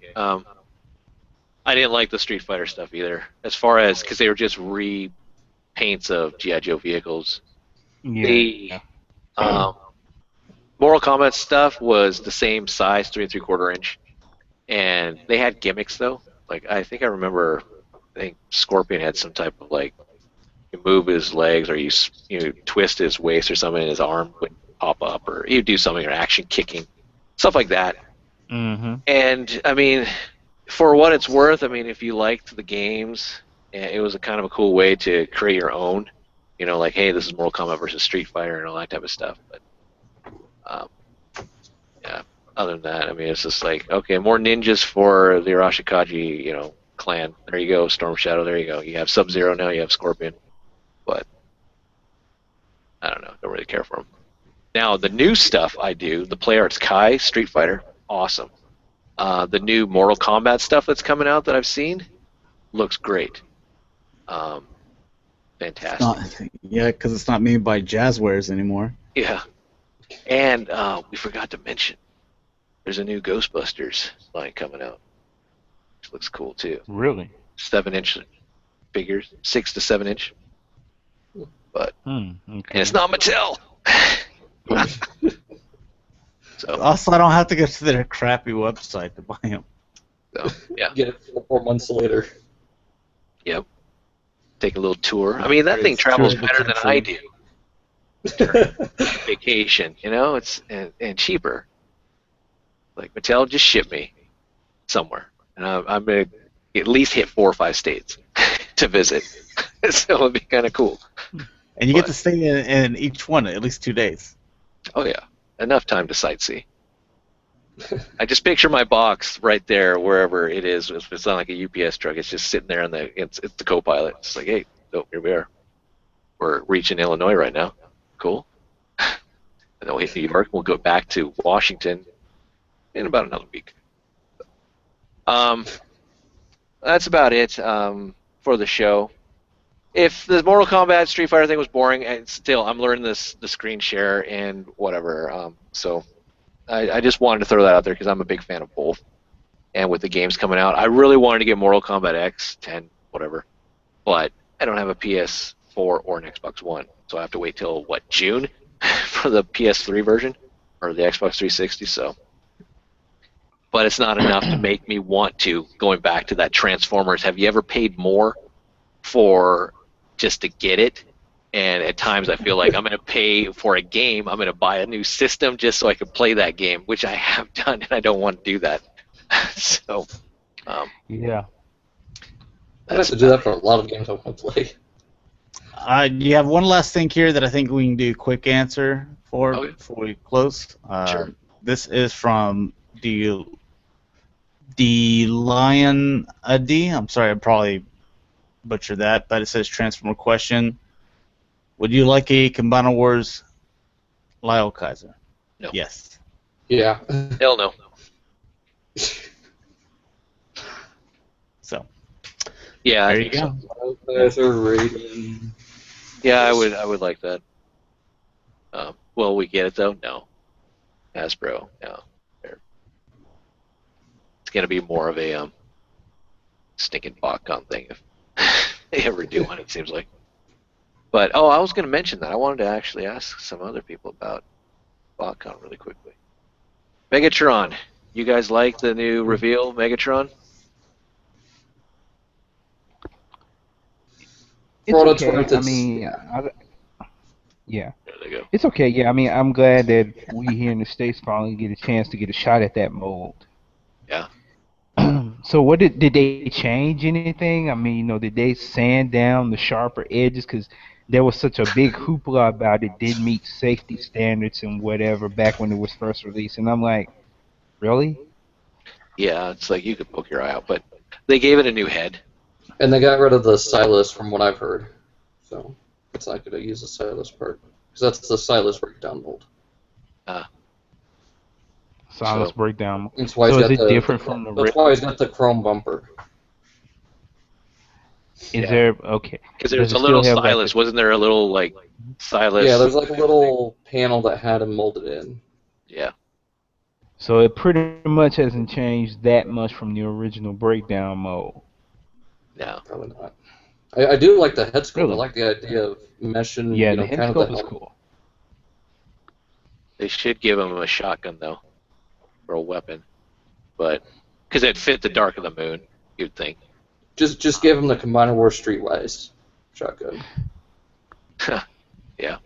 I didn't like the Street Fighter stuff either, as far as because they were just repaints of GI Joe vehicles. The Yeah. um, Mortal Kombat stuff was the same size, 3 3/4 inch, and they had gimmicks though. Like I think I remember, I think Scorpion had some type of like you move his legs or you twist his waist or something, and his arm would pop up, or he'd do something or action kicking, stuff like that. Mm-hmm. And I mean, for what it's worth, I mean, if you liked the games, it was a kind of a cool way to create your own. You know, like, hey, this is Mortal Kombat versus Street Fighter and all that type of stuff. But um, yeah, other than that, I mean, it's just like, okay, more ninjas for the Arashikaji, clan. There you go, Storm Shadow. There you go. You have Sub Zero now. You have Scorpion. But I don't know. Don't really care for them. Now the new stuff I do, the Play Arts Kai Street Fighter, awesome. The new Mortal Kombat stuff that's coming out that I've seen looks great. Fantastic. Yeah, because it's not made by Jazzwares anymore. Yeah. And we forgot to mention, there's a new Ghostbusters line coming out, which looks cool too. Really? 7-inch figures, 6 to 7 inch. But Okay. and it's not Mattel. So Also, I don't have to go to their crappy website to buy them. yeah. Get it 4 months later. Yep. Take a little tour. I mean, that thing travels better than I do. Vacation, it's and cheaper. Like Mattel, just ship me somewhere, and I'm gonna at least hit 4 or 5 states to visit. So it'd be kind of cool. And you get to stay in each one at least 2 days. Oh yeah, enough time to sightsee. I just picture my box right there, wherever it is. If it's not like a UPS truck, it's just sitting there, and it's the co-pilot. It's like, hey, oh, here we are. We're reaching Illinois right now. Cool. And then we'll hit New York. We'll go back to Washington in about another week. That's about it for the show. If the Mortal Kombat Street Fighter thing was boring, and still I'm learning the screen share and whatever. So I just wanted to throw that out there because I'm a big fan of both. And with the games coming out, I really wanted to get Mortal Kombat X, 10, whatever. But I don't have a PS4 or an Xbox One, so I have to wait till June for the PS3 version or the Xbox 360. So, but it's not enough to make me want to. Going back to that Transformers, have you ever paid more for just to get it? And at times I feel like I'm going to pay for a game. I'm going to buy a new system just so I can play that game, which I have done, and I don't want to do that. So, Yeah. I have to do that for a lot of games I want to play. You have one last thing here that I think we can do a quick answer for before we close. Sure. This is from the Lion D. I'm sorry, I probably butchered that, but it says Transformer question. Would you like a Combiner Wars Lyle Kaiser? No. Yes. Yeah. Hell no. So. Yeah, There I you think go. so. Guys are rating. Yeah, I would like that. Will we get it though? No. Hasbro, no. It's gonna be more of a stinking BotCon thing if they ever do one. It seems like. But I was gonna mention that. I wanted to actually ask some other people about BotCon really quickly. Megatron, you guys like the new reveal, Megatron? It's okay. I mean, yeah. There they go. It's okay. Yeah, I mean, I'm glad that we here in the States finally get a chance to get a shot at that mold. Yeah. So what did they change anything? I mean, did they sand down the sharper edges? Because there was such a big hoopla about it didn't meet safety standards and whatever back when it was first released. And I'm like, really? Yeah, it's like you could poke your eye out, but they gave it a new head. And they got rid of the stylus from what I've heard. So it's not going to use the stylus part. Because that's the stylus breakdown mold. Silence breakdown. That's why So he's is got it different from the That's why he's got the chrome bumper. Is there okay? Because there's Does a it little still have, like, stylus. Wasn't there a little stylus? Yeah, there's like a little panel that had him molded in. Yeah. So it pretty much hasn't changed that much from the original breakdown mode. No. Probably not. I do like the head sculpt. I Really? like the idea of meshing, Yeah, the head kind of the sculpt is helmet. cool. They should give him a shotgun, though, for a weapon. But, because it fit the Dark of the Moon, you'd think. Just give him the Combiner War Streetwise shotgun. Yeah.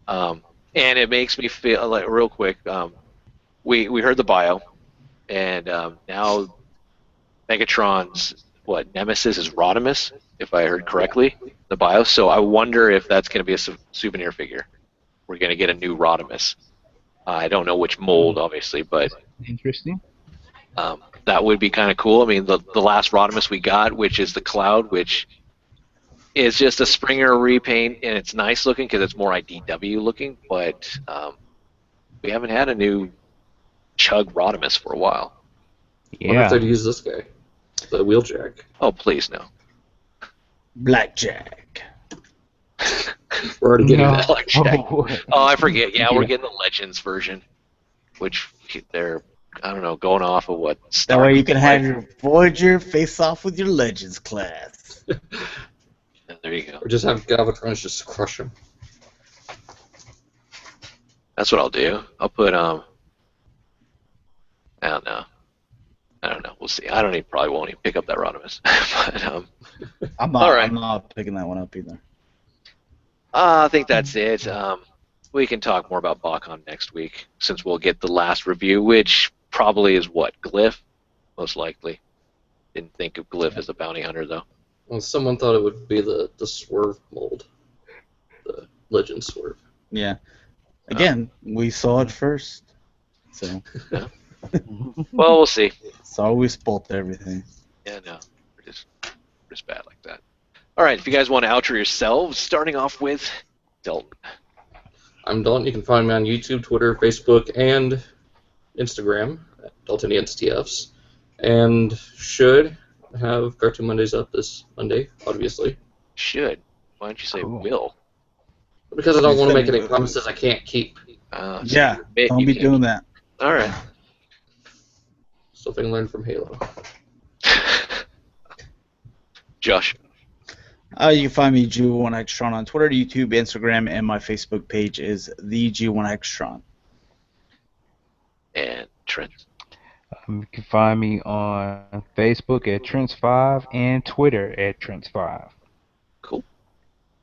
And it makes me feel like, real quick, we heard the bio, and now Megatron's nemesis is Rodimus, if I heard correctly, the bio. So I wonder if that's going to be a souvenir figure. We're going to get a new Rodimus. I don't know which mold, obviously, but Interesting. that would be kind of cool. I mean, the last Rodimus we got, which is the Cloud, which is just a Springer repaint, and it's nice looking because it's more IDW looking, but we haven't had a new Chug Rodimus for a while. Wonder if they'd Yeah. use this guy, the Wheeljack. Oh, please, no. Blackjack. We're already getting No. that. Blackjack. Oh, Oh, I forget. Yeah, we're Yeah. getting the Legends version, which they're, I don't know, going off of what That Stark way you can was have like. your Voyager face off with your Legends class. There you go. Or just have Galvatron just crush him. That's what I'll do. I'll put I don't know. I don't know. We'll see. I don't even probably won't even pick up that Rodimus. But I'm not. All right. I'm not picking that one up either. I think that's it. We can talk more about Bakon next week, since we'll get the last review, which probably is what, Glyph, most likely. Didn't think of Glyph as a bounty hunter though. Well, someone thought it would be the Swerve mold, the Legend Swerve. Yeah. Again, we saw it first, so Well, we'll see. it's always spoiled everything. Yeah, no, we're just bad like that. All right, if you guys want to outro yourselves, starting off with Dalton. I'm Dalton. You can find me on YouTube, Twitter, Facebook, and Instagram at DaltoniansTFs. And should have Cartoon Mondays up this Monday, obviously. Should. Why don't you say Cool. will? Because I don't want to make any promises I can't keep. So Yeah, you admit don't you be can't. doing that. All right. Something learned from Halo. Josh. You can find me G1Xtron on Twitter, YouTube, Instagram, and my Facebook page is the G1Xtron. And Trent. You can find me on Facebook at Trents5 and Twitter at Trents5. Cool.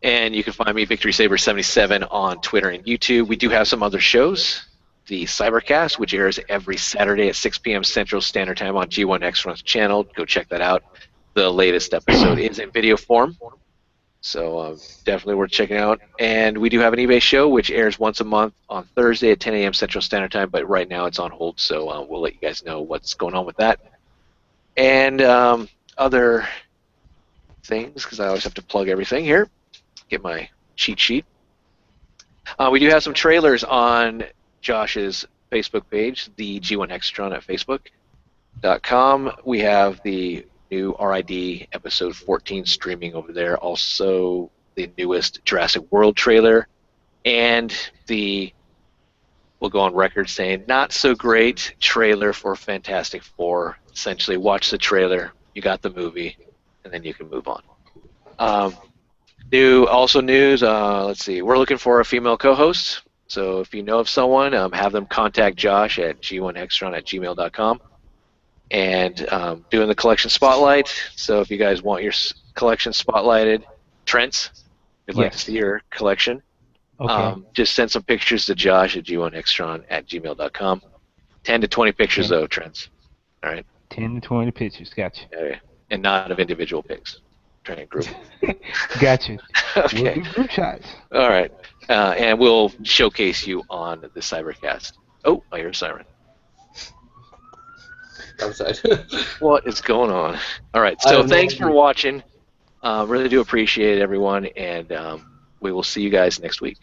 And you can find me, Victory Saber 77 on Twitter and YouTube. We do have some other shows. The Cybercast, which airs every Saturday at 6 p.m. Central Standard Time on G1Xtron's channel. Go check that out. The latest episode is in video form, so definitely worth checking out. And we do have an eBay show, which airs once a month on Thursday at 10 a.m. Central Standard Time, but right now it's on hold, so we'll let you guys know what's going on with that. And other things, because I always have to plug everything here. Get my cheat sheet. We do have some trailers on Josh's Facebook page, the G1Xtron at Facebook.com. We have the new RID episode 14 streaming over there. Also, the newest Jurassic World trailer, and we'll go on record saying not so great trailer for Fantastic Four. Essentially, watch the trailer, you got the movie, and then you can move on. News. Let's see. We're looking for a female co-host. So if you know of someone, have them contact Josh at g1xtron@gmail.com. And doing the collection spotlight. So if you guys want your collection spotlighted, Trent's, we'd like to Yes. see your collection. Okay. Just send some pictures to Josh at g1xtron@gmail.com. 10 to 20 pictures, Okay. though, Trent's. All right? 10 to 20 pictures. Gotcha. Okay. And not of individual pics. Trying to group. Gotcha. We'll Okay. do group shots. All right. And we'll showcase you on the Cybercast. Oh, I hear a siren. Outside. What is going on? All right. I So have no thanks for idea. watching. Really do appreciate it, everyone. And we will see you guys next week.